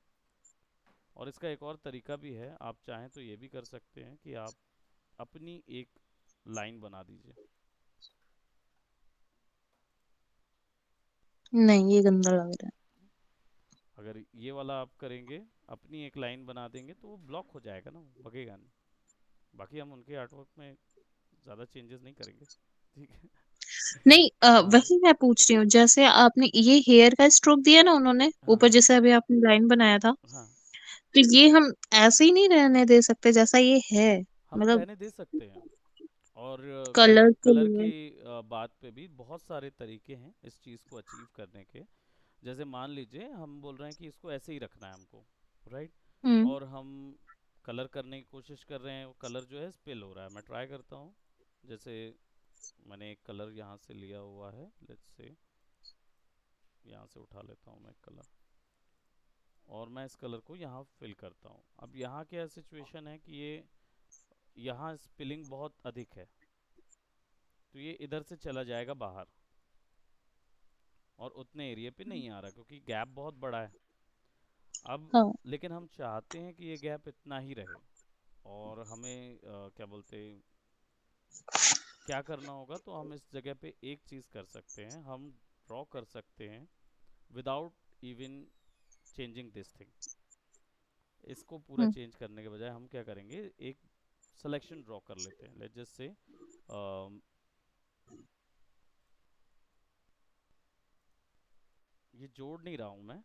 और इसका एक और तरीका भी है, आप चाहें तो ये भी कर सकते हैं कि आप अपनी एक लाइन बना दीजिए। नहीं, ये गंदा लग रहा अगर ये वाला आप करेंगे, अपनी एक लाइन बना देंगे, तो वो ब्लॉक हो जाएगा ना, वो बगेगा नहीं। बाकी हम उनके आर्टवर्क में ज़्यादा चेंजेस नहीं करेंगे, ठीक है। है। नहीं, हाँ वही मैं पूछ रही हूँ, जैसे आपने ये हेयर का स्ट्रोक दिया ना उन्होंने हाँ ऊपर, हाँ जैसे अभी आपने लाइन बनाया था, हाँ। तो ये हम ऐसे ही नहीं रहने दे सकते जैसा ये है? हम मतलब रहने दे सकते हैं। और कलर के कलर लिए। की बात पे भी बहुत सारे तरीके हैं इस चीज़ को अचीव करने के। जैसे मान लीजिए हम बोल रहे हैं कि इसको ऐसे ही रखना है हमको, राइट। हम्म। और हम कलर करने की कोशिश कर रहे हैं, वो कलर जो है स्पिल हो रहा है। मैं ट्राई करता हूँ। जैसे मैंने एक कलर यहाँ से लिया हुआ है, लेट्स से यहाँ से उठा लेता हूँ मैं एक कलर, और मैं इस कलर को यहाँ फिल करता हूँ। अब यहाँ क्या सिचुएशन है कि ये यहाँ स्पिलिंग बहुत अधिक है, तो ये इधर से चला जाएगा बाहर, और उतने एरिया पे नहीं आ रहा क्योंकि गैप बहुत बड़ा है। अब हाँ। लेकिन हम चाहते हैं कि ये गैप इतना ही रहे, और हमें क्या बोलते हैं, क्या करना होगा, तो हम इस जगह पे एक चीज़ कर सकते हैं, हम ड्रॉ कर सकते हैं without even changing this thing. इसको पूरा हम्म। चेंज करने के बजाय हम क्या करेंगे, एक सिलेक्शन ड्रॉ कर लेते हैं। लेट्स जस्ट से ये जोड़ नहीं रहा हूँ मैं,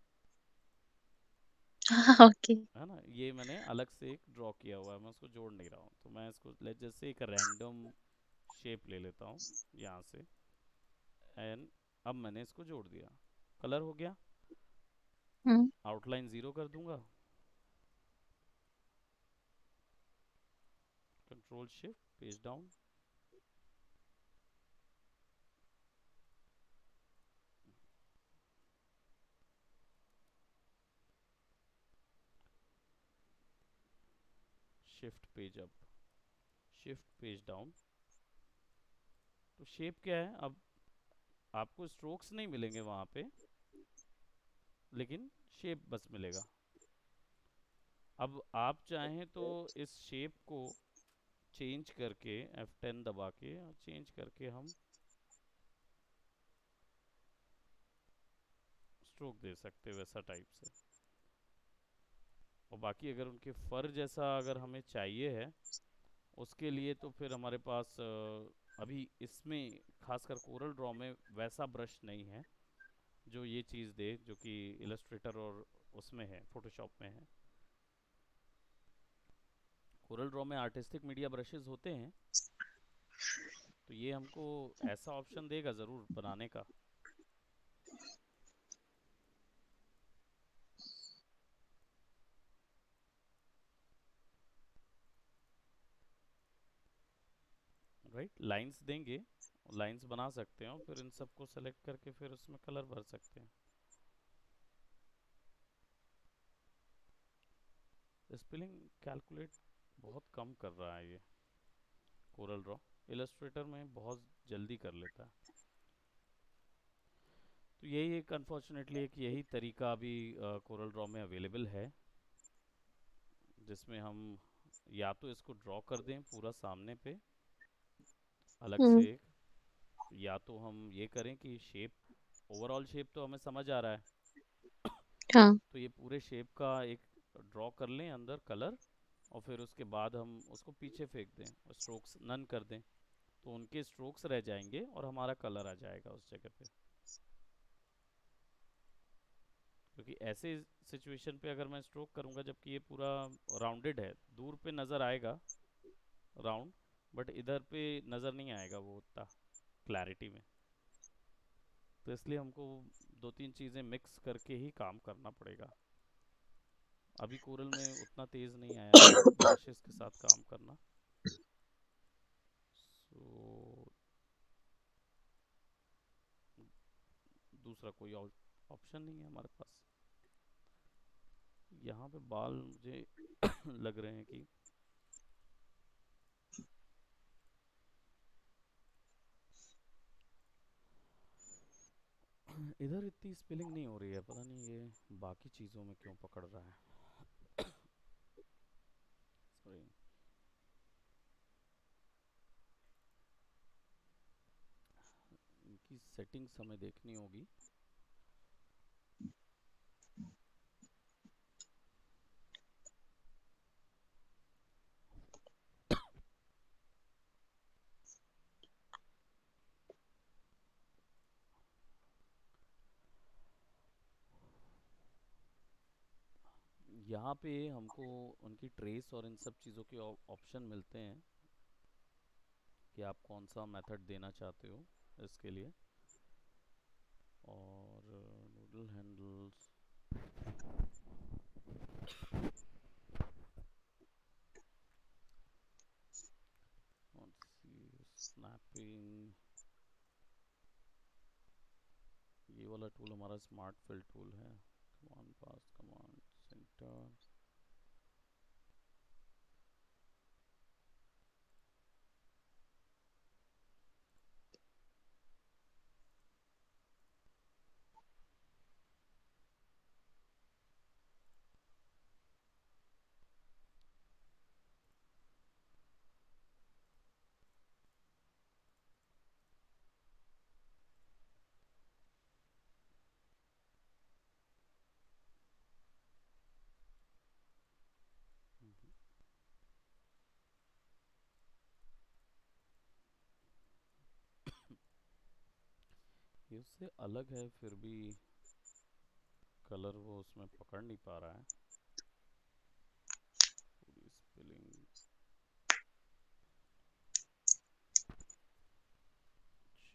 ओके। है ना, ये मैंने अलग से एक ड्रॉ किया हुआ है, मैं उसको जोड़ नहीं रहा हूँ। तो मैं इसको लेट्स जस्ट से एक रैंडम शेप ले लेता हूँ यहाँ से, एंड अब मैंने इसको जोड़ दिया, कलर हो गया। हम्म। आउटलाइन ज़ीरो कर दूंगा, control shift page down, shift page up, shift page down. तो शेप क्या है, अब आपको स्ट्रोक्स नहीं मिलेंगे वहाँ पे, लेकिन शेप बस मिलेगा। अब आप चाहें तो इस शेप को चेंज करके F10 दबा के और चेंज करके हम स्ट्रोक दे सकते हैं वैसा टाइप से। और बाकी अगर उनके फर जैसा अगर हमें चाहिए है, उसके लिए तो फिर हमारे पास अभी इसमें खासकर कोरल ड्रॉ में वैसा ब्रश नहीं है जो ये चीज़ दे, जो कि इलस्ट्रेटर और उसमें है, फोटोशॉप में है। कोरल ड्रॉ में आर्टिस्टिक मीडिया ब्रशेस होते हैं, तो ये हमको ऐसा ऑप्शन देगा ज़रूर बनाने का। राइट, लाइंस देंगे, लाइंस बना सकते हैं, और फिर इन सबको सेलेक्ट करके फिर उसमें कलर भर सकते हैं। स्पेलिंग कैलकुलेट बहुत कम कर रहा है ये कोरल ड्रॉ, इलस्ट्रेटर में बहुत जल्दी कर लेता है। तो यही एक अनफॉर्चुनेटली एक यही तरीका अभी कोरल ड्रॉ में अवेलेबल है, जिसमें हम या तो इसको ड्रॉ कर दें पूरा सामने पे अलग से हम्म। एक, या तो हम ये करें कि शेप, ओवरऑल शेप तो हमें समझ आ रहा है, हाँ। तो ये पूरे शेप का एक ड्रॉ कर लें अंदर कलर, और फिर उसके बाद हम उसको पीछे फेंक दें और स्ट्रोक्स नन कर दें, तो उनके स्ट्रोक्स रह जाएंगे और हमारा कलर आ जाएगा उस जगह पे। क्योंकि ऐसे सिचुएशन पे अगर मैं स्ट्रोक करूंगा जबकि ये पूरा राउंडेड है, दूर पे नज़र आएगा राउंड, बट इधर पे नज़र नहीं आएगा वो उतना क्लैरिटी में। तो इसलिए हमको दो तीन चीज़ें मिक्स करके ही काम करना पड़ेगा। अभी कोरल में उतना तेज़ नहीं आया है ब्रशेस के साथ काम करना। सो दूसरा कोई और ऑप्शन नहीं है हमारे पास। यहाँ पे बाल मुझे लग रहे हैं कि इधर इतनी स्पेलिंग नहीं हो रही है, पता नहीं ये बाकी चीज़ों में क्यों पकड़ रहा है। सॉरी। इनकी सेटिंग्स हमें देखनी होगी। यहाँ पे हमको उनकी ट्रेस और इन सब चीज़ों के ऑप्शन मिलते हैं कि आप कौन सा मेथड देना चाहते हो इसके लिए। और नूडल हैंडल्स, स्नैपिंग, ये वाला टूल हमारा स्मार्ट फिल टूल है। कमांड पास, कमांड सेंटर। ये उससे अलग है फिर भी कलर वो उसमें पकड़ नहीं पा रहा है। पूरी स्पेलिंग।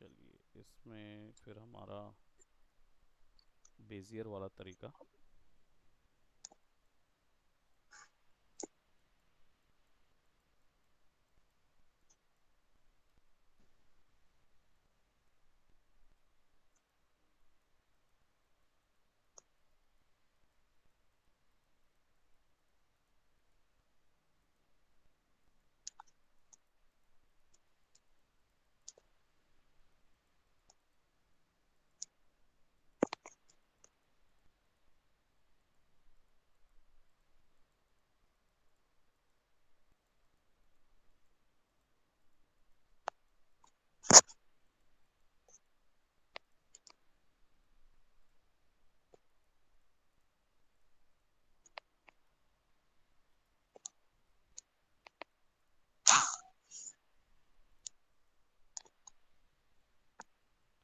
चलिए इसमें फिर हमारा बेजियर वाला तरीका।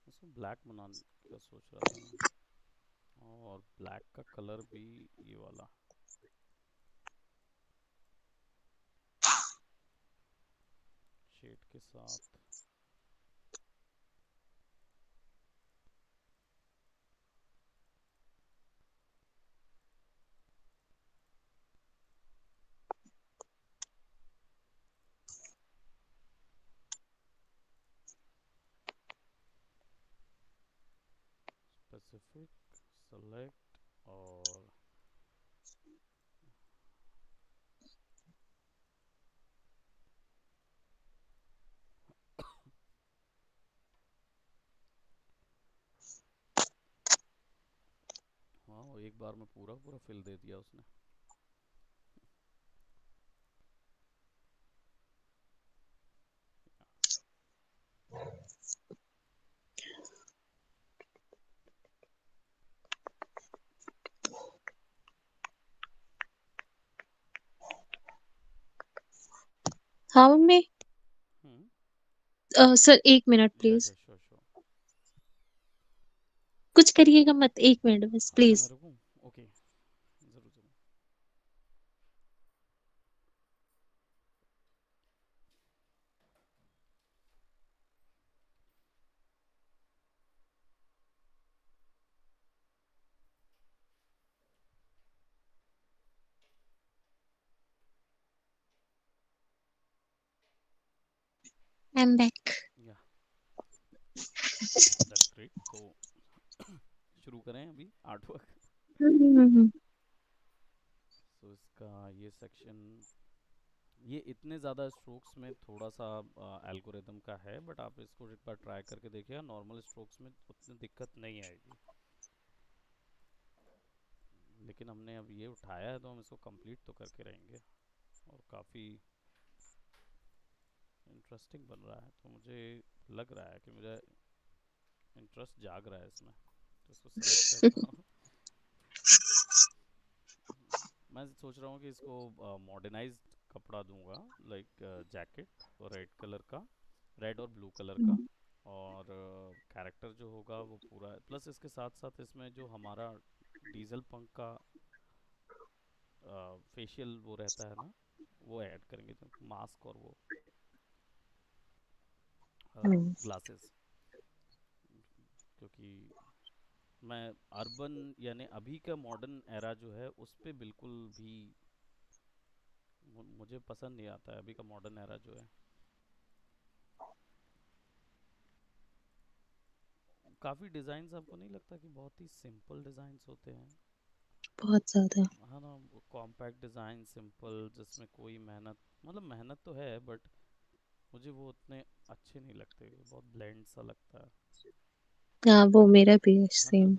इसमें ब्लैक बनाने का सोच रहा था मैं, और ब्लैक का कलर भी ये वाला शेड के साथ। स्पेसिफिक, सेलेक्ट, और हाँ वो एक बार में पूरा पूरा फिल दे दिया उसने। हाँ मम्मी। हम्म। सर 1 मिनट या प्लीज। या श्योर श्योर। कुछ करिएगा मत, 1 मिनट बस अच्छा मैं प्लीज। रुकूं। ओके, ज़रूर ज़रूर। I am back. या दैट्स ग्रेट। तो शुरू करें अभी आर्ट वर्क। तो इसका ये सेक्शन, ये इतने ज़्यादा स्ट्रोक्स में थोड़ा सा एल्गोरिदम का है, बट आप इसको एक बार ट्राई करके देखिएगा, नॉर्मल स्ट्रोक्स में उतनी दिक्कत नहीं आएगी। लेकिन हमने अब ये उठाया है तो हम इसको कंप्लीट तो करके रहेंगे, और काफ़ी इंटरेस्टिंग बन रहा है, तो मुझे लग रहा है कि मुझे इंटरेस्ट जाग रहा है इसमें, तो इसको सेलेक्ट करता हूँ। मैं सोच रहा हूँ कि इसको मॉडर्नाइज्ड कपड़ा दूंगा, लाइक जैकेट, और रेड कलर का, रेड और ब्लू कलर का, और कैरेक्टर जो होगा वो पूरा, प्लस इसके साथ साथ इसमें जो हमारा डीजल पंक का फेशियल वो रहता है ना, वो ऐड करेंगे, जो मास्क और वो ग्लासेस, क्योंकि मैं अर्बन यानी अभी का मॉडर्न एरा जो है उस पे बिल्कुल भी मुझे पसंद नहीं आता है अभी का मॉडर्न एरा जो है। काफ़ी डिज़ाइंस आपको नहीं लगता कि बहुत ही सिंपल डिज़ाइंस होते हैं? बहुत ज्यादा। हाँ ना, कॉम्पैक्ट डिज़ाइन, सिंपल, जिसमें कोई मेहनत, मतलब मेहनत तो है बट मुझे वो उतने अच्छे नहीं लगते, बहुत ब्लेंड सा लगता है। हाँ, वो मेरा भी है सेम।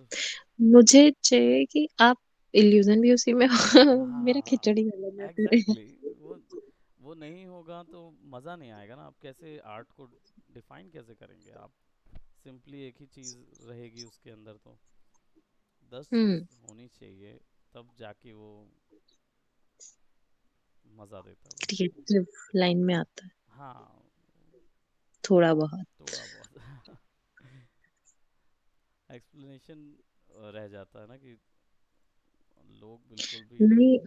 मुझे चाहिए कि आप इल्यूजन भी उसी में हो। मेरा हाँ, खिचड़ी अलग है पूरे। Exactly exactly। वो नहीं होगा तो मज़ा नहीं आएगा ना, आप कैसे आर्ट को डिफाइन कैसे करेंगे आप? सिंपली एक ही चीज़ रहेगी उसके अंदर, तो 10 चीज़ हम्म। होनी चाहिए, तब जाके वो मज़ा देता है वो। क्रिएटिव लाइन में आता है हाँ, थोड़ा बहुत। थोड़ा बहुत एक्सप्लेनेशन रह जाता है ना, कि लोग बिल्कुल भी। नहीं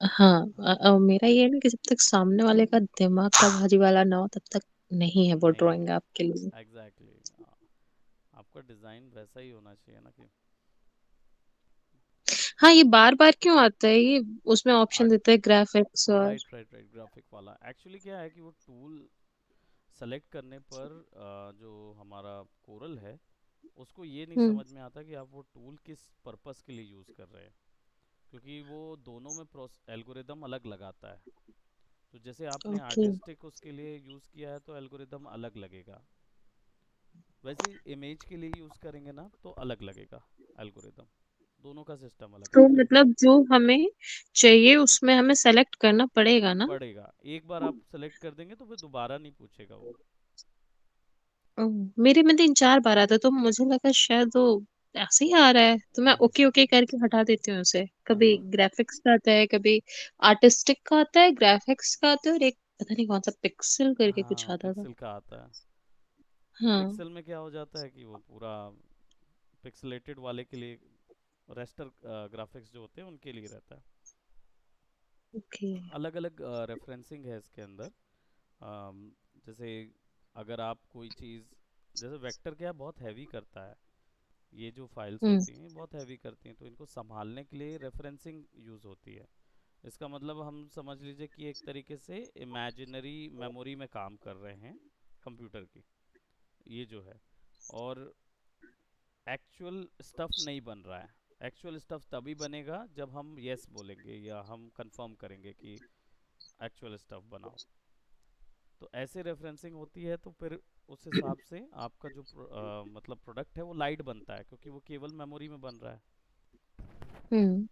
हाँ, हाँ, मेरा ये है ना कि जब तक सामने वाले का दिमाग का भाजी वाला ना हो तब तक नहीं है वो नहीं ड्राइंग आपके लिए। एग्जैक्टली exactly, आपका डिज़ाइन वैसा ही होना चाहिए ना, कि हाँ, ये बार बार क्यों आता है ये? उसमें ऑप्शन आर्ट, देता है ग्राफिक्स और। राइट राइट राइट, ग्राफिक वाला एक्चुअली क्या है कि वो टूल सेलेक्ट करने पर जो हमारा कोरल है उसको ये नहीं हम्म। समझ में आता कि आप वो टूल किस पर्पस के लिए यूज़ कर रहे हैं, क्योंकि वो दोनों में एल्गोरिदम अलग लगाता है। तो जैसे आपने ओके। आर्टिस्टिक उसके लिए यूज़ किया है तो एल्गोरिदम अलग लगेगा, वैसे इमेज के लिए यूज़ करेंगे ना तो अलग लगेगा एल्गोरिदम, दोनों का सिस्टम अलग तो रहता है। मतलब जो हमें चाहिए उसमें हमें सेलेक्ट करना पड़ेगा ना? पड़ेगा, एक बार आप सेलेक्ट कर देंगे तो फिर दोबारा नहीं पूछेगा वो। ओह, मेरे में 3 4 बार आता है, तो मुझे लगा शायद वो ऐसे ही आ रहा है, तो मैं नहीं ओके ओके करके हटा देती हूँ उसे। कभी हाँ ग्राफिक्स का आता है, कभी आर्टिस्टिक का आता है, ग्राफिक्स का आता है, और एक पता नहीं कौन सा पिक्सल करके कुछ हाँ, आता था। पिक्सल का आता है। हाँ। पिक्सल में क्या हो जाता है कि वो पूरा पिक्सलेटेड वाले के लिए, रेस्टर ग्राफिक्स जो होते हैं उनके लिए रहता है। ओके। अलग अलग रेफरेंसिंग है इसके अंदर। अम, जैसे अगर आप कोई चीज़, जैसे वेक्टर क्या बहुत हैवी करता है, ये जो फाइल्स हम्म। होती हैं बहुत हैवी करती हैं, तो इनको संभालने के लिए रेफरेंसिंग यूज़ होती है। इसका मतलब हम समझ लीजिए कि एक तरीके से इमेजिनरी मेमोरी में काम कर रहे हैं कंप्यूटर की, ये जो है, और एक्चुअल स्टफ नहीं बन रहा है। एक्चुअल स्टफ तभी बनेगा जब हम यस बोलेंगे या हम कंफर्म करेंगे कि एक्चुअल स्टफ बनाओ। तो ऐसे रेफरेंसिंग होती है, तो फिर उस हिसाब से आपका जो मतलब प्रोडक्ट है वो लाइट बनता है, क्योंकि वो केवल मेमोरी में बन रहा है। हम्म।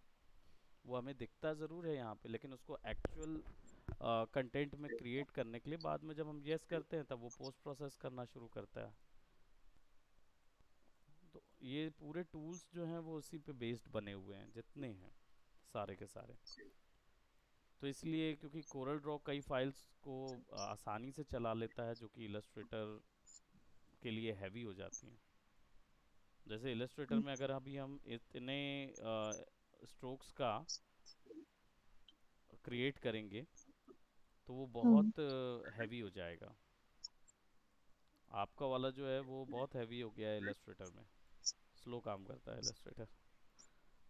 वो हमें दिखता ज़रूर है यहाँ पे, लेकिन उसको एक्चुअल कंटेंट में क्रिएट करने के लिए बाद में जब हम यस करते हैं तब वो पोस्ट प्रोसेस करना शुरू करता है। तो ये पूरे टूल्स जो हैं वो उसी पे बेस्ड बने हुए हैं, जितने हैं सारे के सारे। तो इसलिए क्योंकि कोरल ड्रॉ कई फाइल्स को आसानी से चला लेता है, जो कि इलस्ट्रेटर के लिए हैवी हो जाती हैं। जैसे इलस्ट्रेटर में अगर अभी हम इतने स्ट्रोक्स का क्रिएट करेंगे तो वो हम्म। बहुत हैवी हो जाएगा। आपका वाला जो है वो बहुत हैवी हो गया है इलस्ट्रेटर में, स्लो काम करता है इलस्ट्रेटर,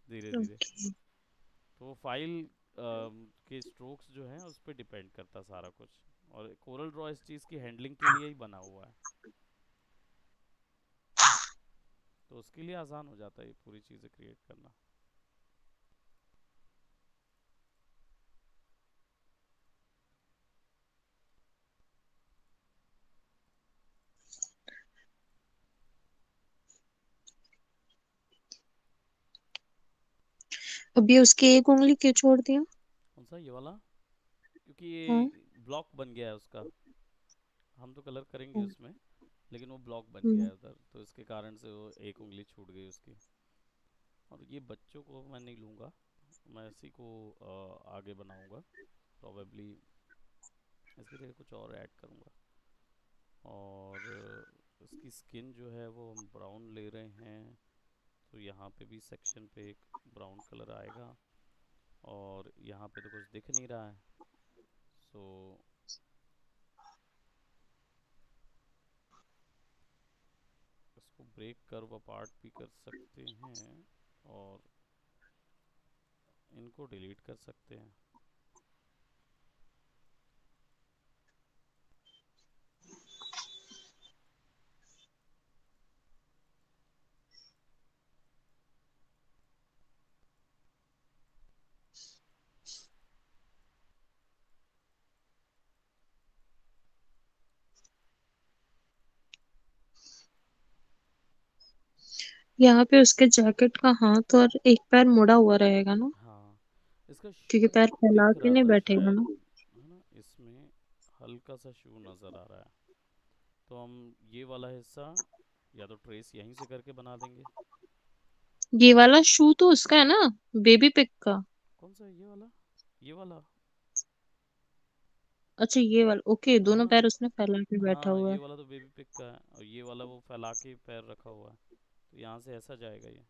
धीरे धीरे। ओके। तो वो फाइल के स्ट्रोक्स जो हैं उस पर डिपेंड करता सारा कुछ। और कोरल ड्रॉ इस चीज़ की हैंडलिंग के लिए ही बना हुआ है, तो उसके लिए आसान हो जाता है ये पूरी चीज़ें क्रिएट करना। अभी उसकी एक उंगली क्यों छोड़ दिया? कौन सा, ये वाला? क्योंकि हाँ। ये ब्लॉक बन गया है उसका। हम तो कलर करेंगे हम्म। उसमें, लेकिन वो ब्लॉक बन गया हम्म। है उधर, तो इसके कारण से वो एक उंगली छूट गई उसकी। और ये बच्चों को मैं नहीं लूँगा, मैं इसी को आगे बनाऊँगा प्रोबेबली। इसकी जगह कुछ और ऐड करूँगा। और इसकी स्किन जो है वो हम ब्राउन ले रहे हैं, तो यहाँ पे भी सेक्शन पे एक ब्राउन कलर आएगा। और यहाँ पे तो कुछ दिख नहीं रहा है, सो इसको ब्रेक कर्व अपार्ट भी कर सकते हैं, और इनको डिलीट कर सकते हैं। यहाँ पे उसके जैकेट का हाथ और एक पैर मुड़ा हुआ रहेगा ना? हाँ, इसका क्योंकि शू पैर फैला दिख के रहा नहीं था बैठेगा शायद, ना। है ना, इसमें हल्का सा शू नज़र आ रहा है। तो हम ये वाला हिस्सा या तो ट्रेस यहीं से करके बना देंगे। ये वाला शू तो उसका है ना, बेबी पिक का। कौन सा है ये वाला? ये वाला? अच्छा ये वाला, ओके, दोनों हाँ पैर उसने फैला के बैठा हाँ, हुआ ये है। वाला तो बेबी पिक का है, और ये वाला वो फैला के पैर रखा हुआ है, तो यहाँ से ऐसा जाएगा ये।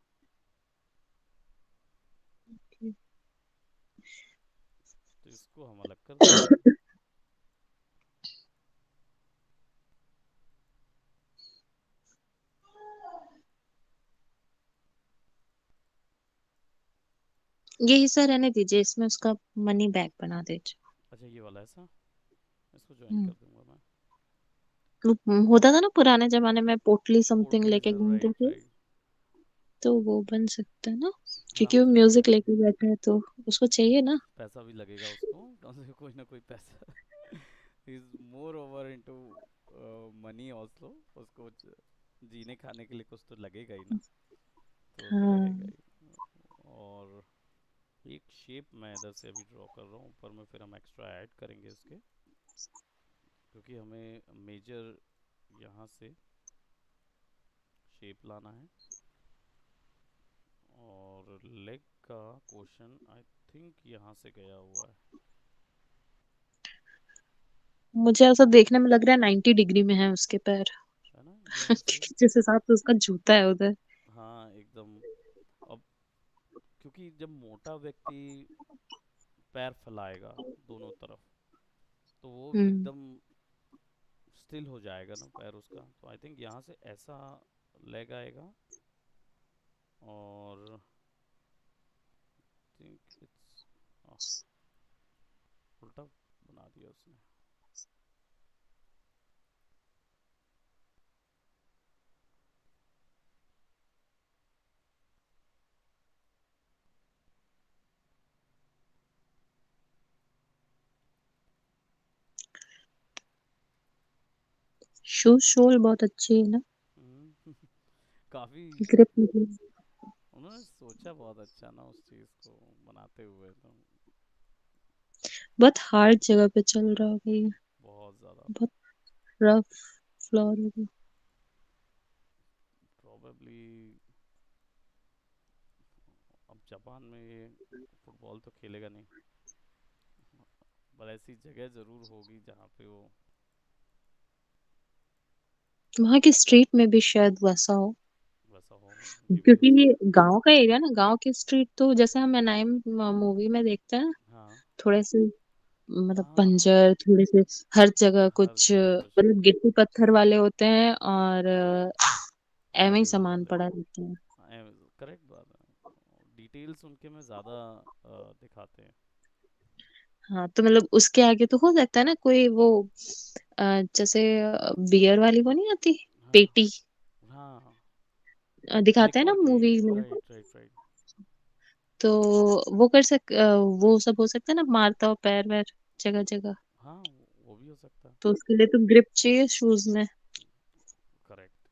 तो इसको हम अलग कर देते हैं। ये हिस्सा रहने दीजिए, इसमें उसका मनी बैग बना दीजिए। अच्छा, ये वाला ऐसा, इसको ज्वाइन हम्म। कर दूंगा मैं। होता था ना पुराने जमाने में, पोटली समथिंग पोटली लेके सर, घूमते राइट थे। राइट। तो वो बन सकता है ना, क्योंकि आराम वो से बन म्यूजिक जाएगा। लेके बैठा है तो उसको चाहिए ना। पैसा भी लगेगा उसको, कम से कोई ना कोई पैसा। Is more over into money also, उसको जीने खाने के लिए कुछ तो लगेगा ही ना, तो वो तो रहेगा हाँ। ही। और एक शेप मैं इधर से अभी ड्रॉ कर रहा हूँ, ऊपर में फिर हम एक्स्ट्रा ऐड करेंगे उसके, क्योंकि हमें मेजर यहाँ से शेप लाना है। और लेग का पोर्शन आई थिंक यहाँ से गया हुआ है। मुझे ऐसा देखने में लग रहा है 90 डिग्री में है उसके पैर। है ना, यहीं से। क्योंकि जिस हिसाब से उसका जूता है उधर। हाँ एकदम। अब क्योंकि जब मोटा व्यक्ति पैर फैलाएगा दोनों तरफ, तो वो हम्म। एकदम स्टिल हो जाएगा ना पैर उसका, तो आई थिंक यहाँ से ऐसा लेग आएगा। और थिंक इट्स उल्टा बना दिया उसने। शूज सोल बहुत अच्छी है ना। काफ़ी ग्रिप। उन्होंने सोचा बहुत अच्छा ना उस चीज़ को बनाते हुए, तो बहुत हार्ड जगह पे चल रहा होगा ये। बहुत ज़्यादा। बहुत रफ फ्लोर होगा। प्रॉबेबली अब जापान में ये फुटबॉल तो खेलेगा नहीं, पर ऐसी जगह ज़रूर होगी जहाँ पे वो वहां की स्ट्रीट में भी शायद वैसा हो। वैसा हो। ये भी हो क्योंकि ये सकता गांव का एरिया ना, गांव की स्ट्रीट तो जैसे हम एनाइम मूवी में देखते हैं, है। हाँ थोड़े से मतलब हाँ, बंजर, थोड़े से हर जगह हर कुछ जगह कुछ मतलब गिट्टी पत्थर वाले होते हैं, और ऐਵੇਂ ही ग्रेवल सामान वाले। पड़ा रहता है। हाँ, करेक्ट बात है। डिटेल्स उनके में ज़्यादा दिखाते हैं। हाँ तो मतलब उसके आगे तो हो सकता है ना कोई वो जैसे बियर वाली वो नहीं आती हाँ पेटी, हाँ, दिखाते हैं ना लिक्वर की, मूवी में। Right right right. तो वो वो सब हो सकता है ना, मारता हो पैर वैर जगह जगह। हाँ वो भी हो सकता है। तो उसके लिए तो ग्रिप चाहिए शूज में। करेक्ट।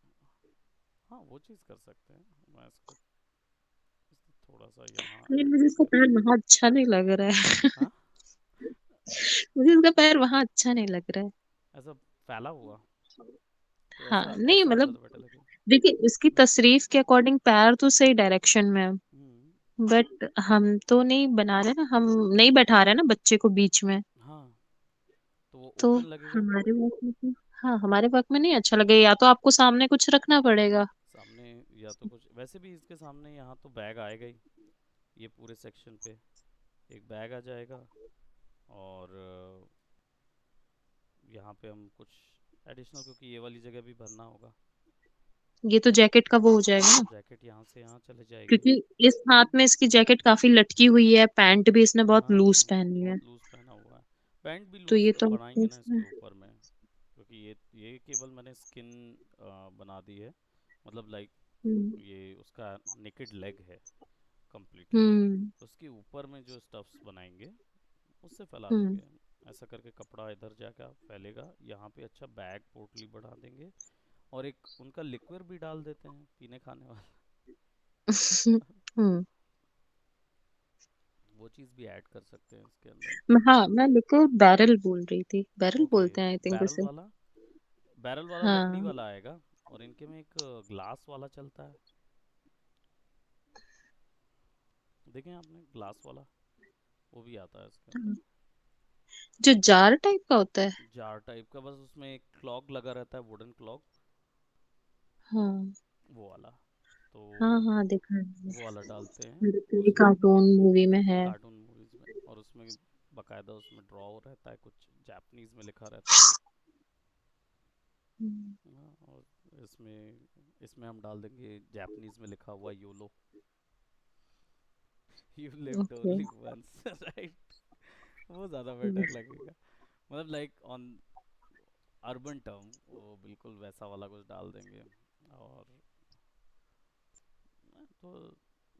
हाँ वो चीज़ कर सकते हैं। मैं इसको थोड़ा सा यहाँ लेकिन ऐड मुझे इसका करके। पैर वहां अच्छा नहीं लग रहा है। हाँ, मुझे इसका पैर वहां अच्छा नहीं लग रहा है। ऐसा फैला हुआ, तो हाँ ऐसा नहीं ऐसा मतलब, ज़्यादा बेटर लगे। देखिए इसकी तशरीफ के अकॉर्डिंग पैर तो सही डायरेक्शन में है, हम्म। बट हम तो नहीं बना रहे ना, हम नहीं बैठा रहे ना बच्चे को बीच में। हाँ तो वो तो ओपन लगेगा। हमारे वर्क में हाँ हमारे वर्क में नहीं अच्छा लगेगा, या तो आपको सामने कुछ रखना पड़ेगा। सामने, या तो कुछ वैसे भी इसके सामने यहाँ तो बैग आएगा ही, ये पूरे सेक्शन पे एक बैग आ जाएगा। और यहाँ पे हम कुछ एडिशनल, क्योंकि ये वाली जगह भी भरना होगा। ये तो जैकेट का वो हो जाएगा ना, जैकेट यहाँ से यहाँ चले जाएगी। क्योंकि इस हाथ में इसकी जैकेट काफी लटकी हुई है, पैंट भी इसने बहुत लूज हाँ पहनी है। बहुत लूज पहना हुआ है। पैंट भी तो लूज ये तो आपको बनाएंगे ना इसके इसमें ऊपर में, क्योंकि ये केवल मैंने स्किन बना दी है, मतलब लाइक हम्म ये उसका नेकेड लेग है कंप्लीटली। हम्म तो उसके ऊपर में जो स्टफ्स बनाएंगे उससे फैला हम्म देंगे। ऐसा करके कपड़ा इधर जाकर फैलेगा, यहाँ पे अच्छा बैग पोटली बढ़ा देंगे। और एक उनका लिक्विड भी डाल देते हैं पीने खाने वाला। हम्म। वो चीज़ भी ऐड कर सकते हैं इसके अंदर। हाँ मैं लिक्विड बैरल बोल रही थी, बैरल ओके, बोलते हैं आई थिंक बैरल उसे। वाला, बैरल वाला लकड़ी हाँ। वाला आएगा। और इनके में एक ग्लास वाला चलता है, देखें आपने ग्लास वाला, वो भी आता है इसके अंदर। जो जार टाइप का होता है। जार टाइप का, बस उसमें एक क्लॉग लगा रहता है, वुडन क्लॉग, हाँ वो वाला। तो हाँ हाँ देखा है वो वाला डालते हैं मैंने, ये उसमें, कार्टून मूवी में है। कार्टून मूवीज में। और उसमें बकायदा उसमें ड्रॉ रहता है, कुछ जापानीज में लिखा रहता है। हम्म, हाँ, और इसमें हम डाल देंगे जापानीज में लिखा हुआ YOLO, you lived okay. Only once, right. वो ज़्यादा हम्म, बेटर लगेगा, मतलब लाइक ऑन अर्बन टर्म, वो बिल्कुल वैसा वाला कुछ डाल देंगे। और तो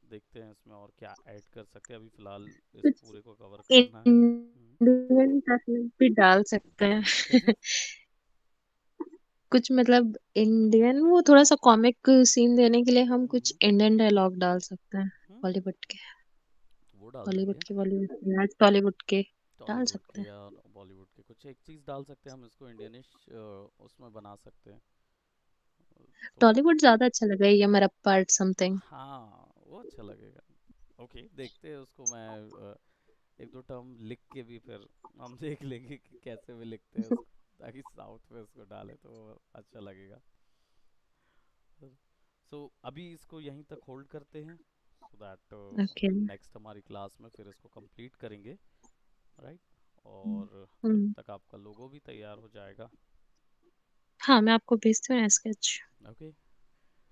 देखते हैं इसमें और क्या ऐड कर सकते हैं, अभी फ़िलहाल इस कुछ पूरे को कवर करना है। इंडियन टच भी डाल सकते हैं। क्या चीज़? कुछ मतलब इंडियन, वो थोड़ा सा कॉमिक सीन देने के लिए हम कुछ हम्म इंडियन डायलॉग डाल सकते हैं। हम्म, बॉलीवुड के, वो डाल हॉलीवुड देंगे। के, बॉलीवुड के या टॉलीवुड के डाल टॉलीवुड सकते के हैं। या बॉलीवुड के, कुछ एक चीज़ डाल सकते हैं हम, इसको इंडियनिश उसमें बना सकते हैं। तो टॉलीवुड ज्यादा अच्छा लगा, ये मेरा पार्ट समथिंग। हाँ वो अच्छा लगेगा। ओके, देखते हैं उसको। मैं एक दो टर्म लिख के भी फिर हम देख लेंगे कि कैसे भी लिखते हैं उसको, ताकि साउथ में उसको डाले तो वो अच्छा लगेगा। सो अभी इसको यहीं तक होल्ड करते हैं, सो दैट ओके। नेक्स्ट हमारी क्लास में फिर इसको कंप्लीट करेंगे, राइट। और तब हम्म। तक आपका लोगो भी तैयार हो जाएगा। हाँ मैं आपको भेजती हूँ स्केच। ओके।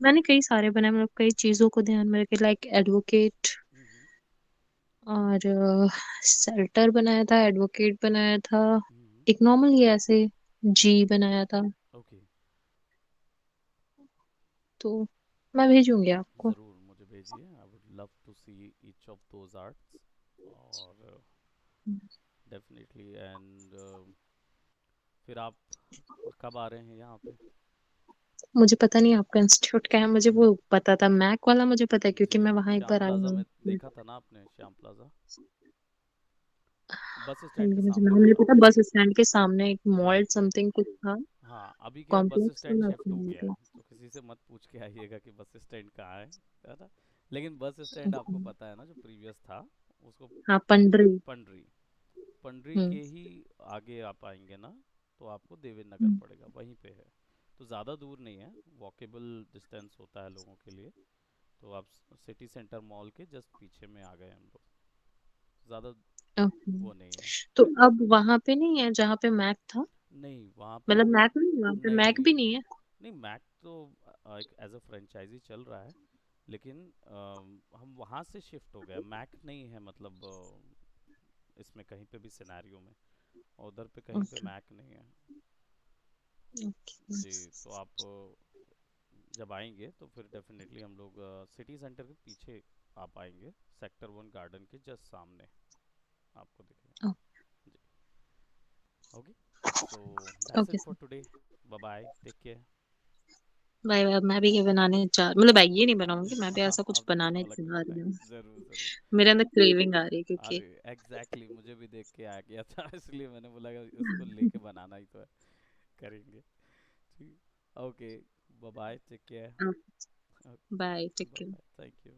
मैंने कई सारे बनाए, मतलब कई चीजों को ध्यान में रखे, लाइक एडवोकेट, हम्म और सेल्टर बनाया था, एडवोकेट बनाया था, हम्म। एक नॉर्मल ही ऐसे जी बनाया था। ओके, तो मैं भेजूंगी आपको। ज़रूर मुझे भेजिए, I would love to see each of those arts. और डेफिनेटली, एंड फिर आप कब आ रहे हैं यहाँ पे? मुझे पता नहीं आपका इंस्टीट्यूट क्या है, मुझे वो पता था मैक वाला, मुझे पता है क्योंकि जी मैं जी, वहां एक श्याम बार आई प्लाजा हूँ। में देखा था ना आपने, श्याम प्लाजा बस हाँ स्टैंड के जी, मुझे सामने नाम ही नहीं है। पता, बस स्टैंड के सामने एक मॉल राइट राइट। समथिंग कुछ था, हाँ अभी क्या है, बस कॉम्प्लेक्स, तो स्टैंड मैं शिफ्ट उसमें हो गई गया है, थी। तो किसी से मत पूछ के आइएगा कि बस स्टैंड कहाँ है ना। लेकिन बस स्टैंड आपको पता है ना, जो प्रीवियस था उसको, हाँ पंडरी। पंडरी, पंडरी हम्म के ही आगे आप आएंगे ना, तो आपको देवेंद्र नगर हम्म, पड़ेगा, वहीं पे है। तो ज़्यादा दूर नहीं है, वॉकेबल डिस्टेंस होता है लोगों के लिए। तो आप सिटी सेंटर मॉल के जस्ट पीछे में आ गए हम लोग, ज़्यादा ओके। वो नहीं है। तो अब वहां पे नहीं है जहाँ पे मैक था, नहीं वहाँ पे मतलब मैक नहीं, वहां पे नहीं मैक नहीं भी नहीं है। नहीं, मैक तो एक एज अ फ्रेंचाइजी चल रहा है। लेकिन हम वहाँ से शिफ्ट हो गए, मैक नहीं है, मतलब इसमें कहीं पे भी सिनेरियो में, और उधर पे कहीं पे ओके। मैक नहीं है। ओके। जी, तो आप जब आएंगे तो फिर डेफिनेटली हम लोग सिटी सेंटर के पीछे आप आएंगे, सेक्टर 1 गार्डन के जस्ट सामने आपको दिखेगा। जी, okay, so that's okay it for sir. Today. Bye bye, take care. Bye bye. मैं भी ये बनाने चाह मतलब ये नहीं बनाऊंगी, मैं भी हाँ, ऐसा कुछ आप दूसरा बनाने वाला चाह क्यों रही हूँ। बनाएंगे, ज़रूर ज़रूर। मेरे अंदर क्रेविंग आ रही है क्योंकि। अरे एग्जैक्टली, मुझे भी देख के आ गया था इसलिए मैंने बोला कि इसको लेके बनाना ही तो है, करेंगे। ठीक, okay, bye bye, take care. Bye, take bye care. Bye, thank you.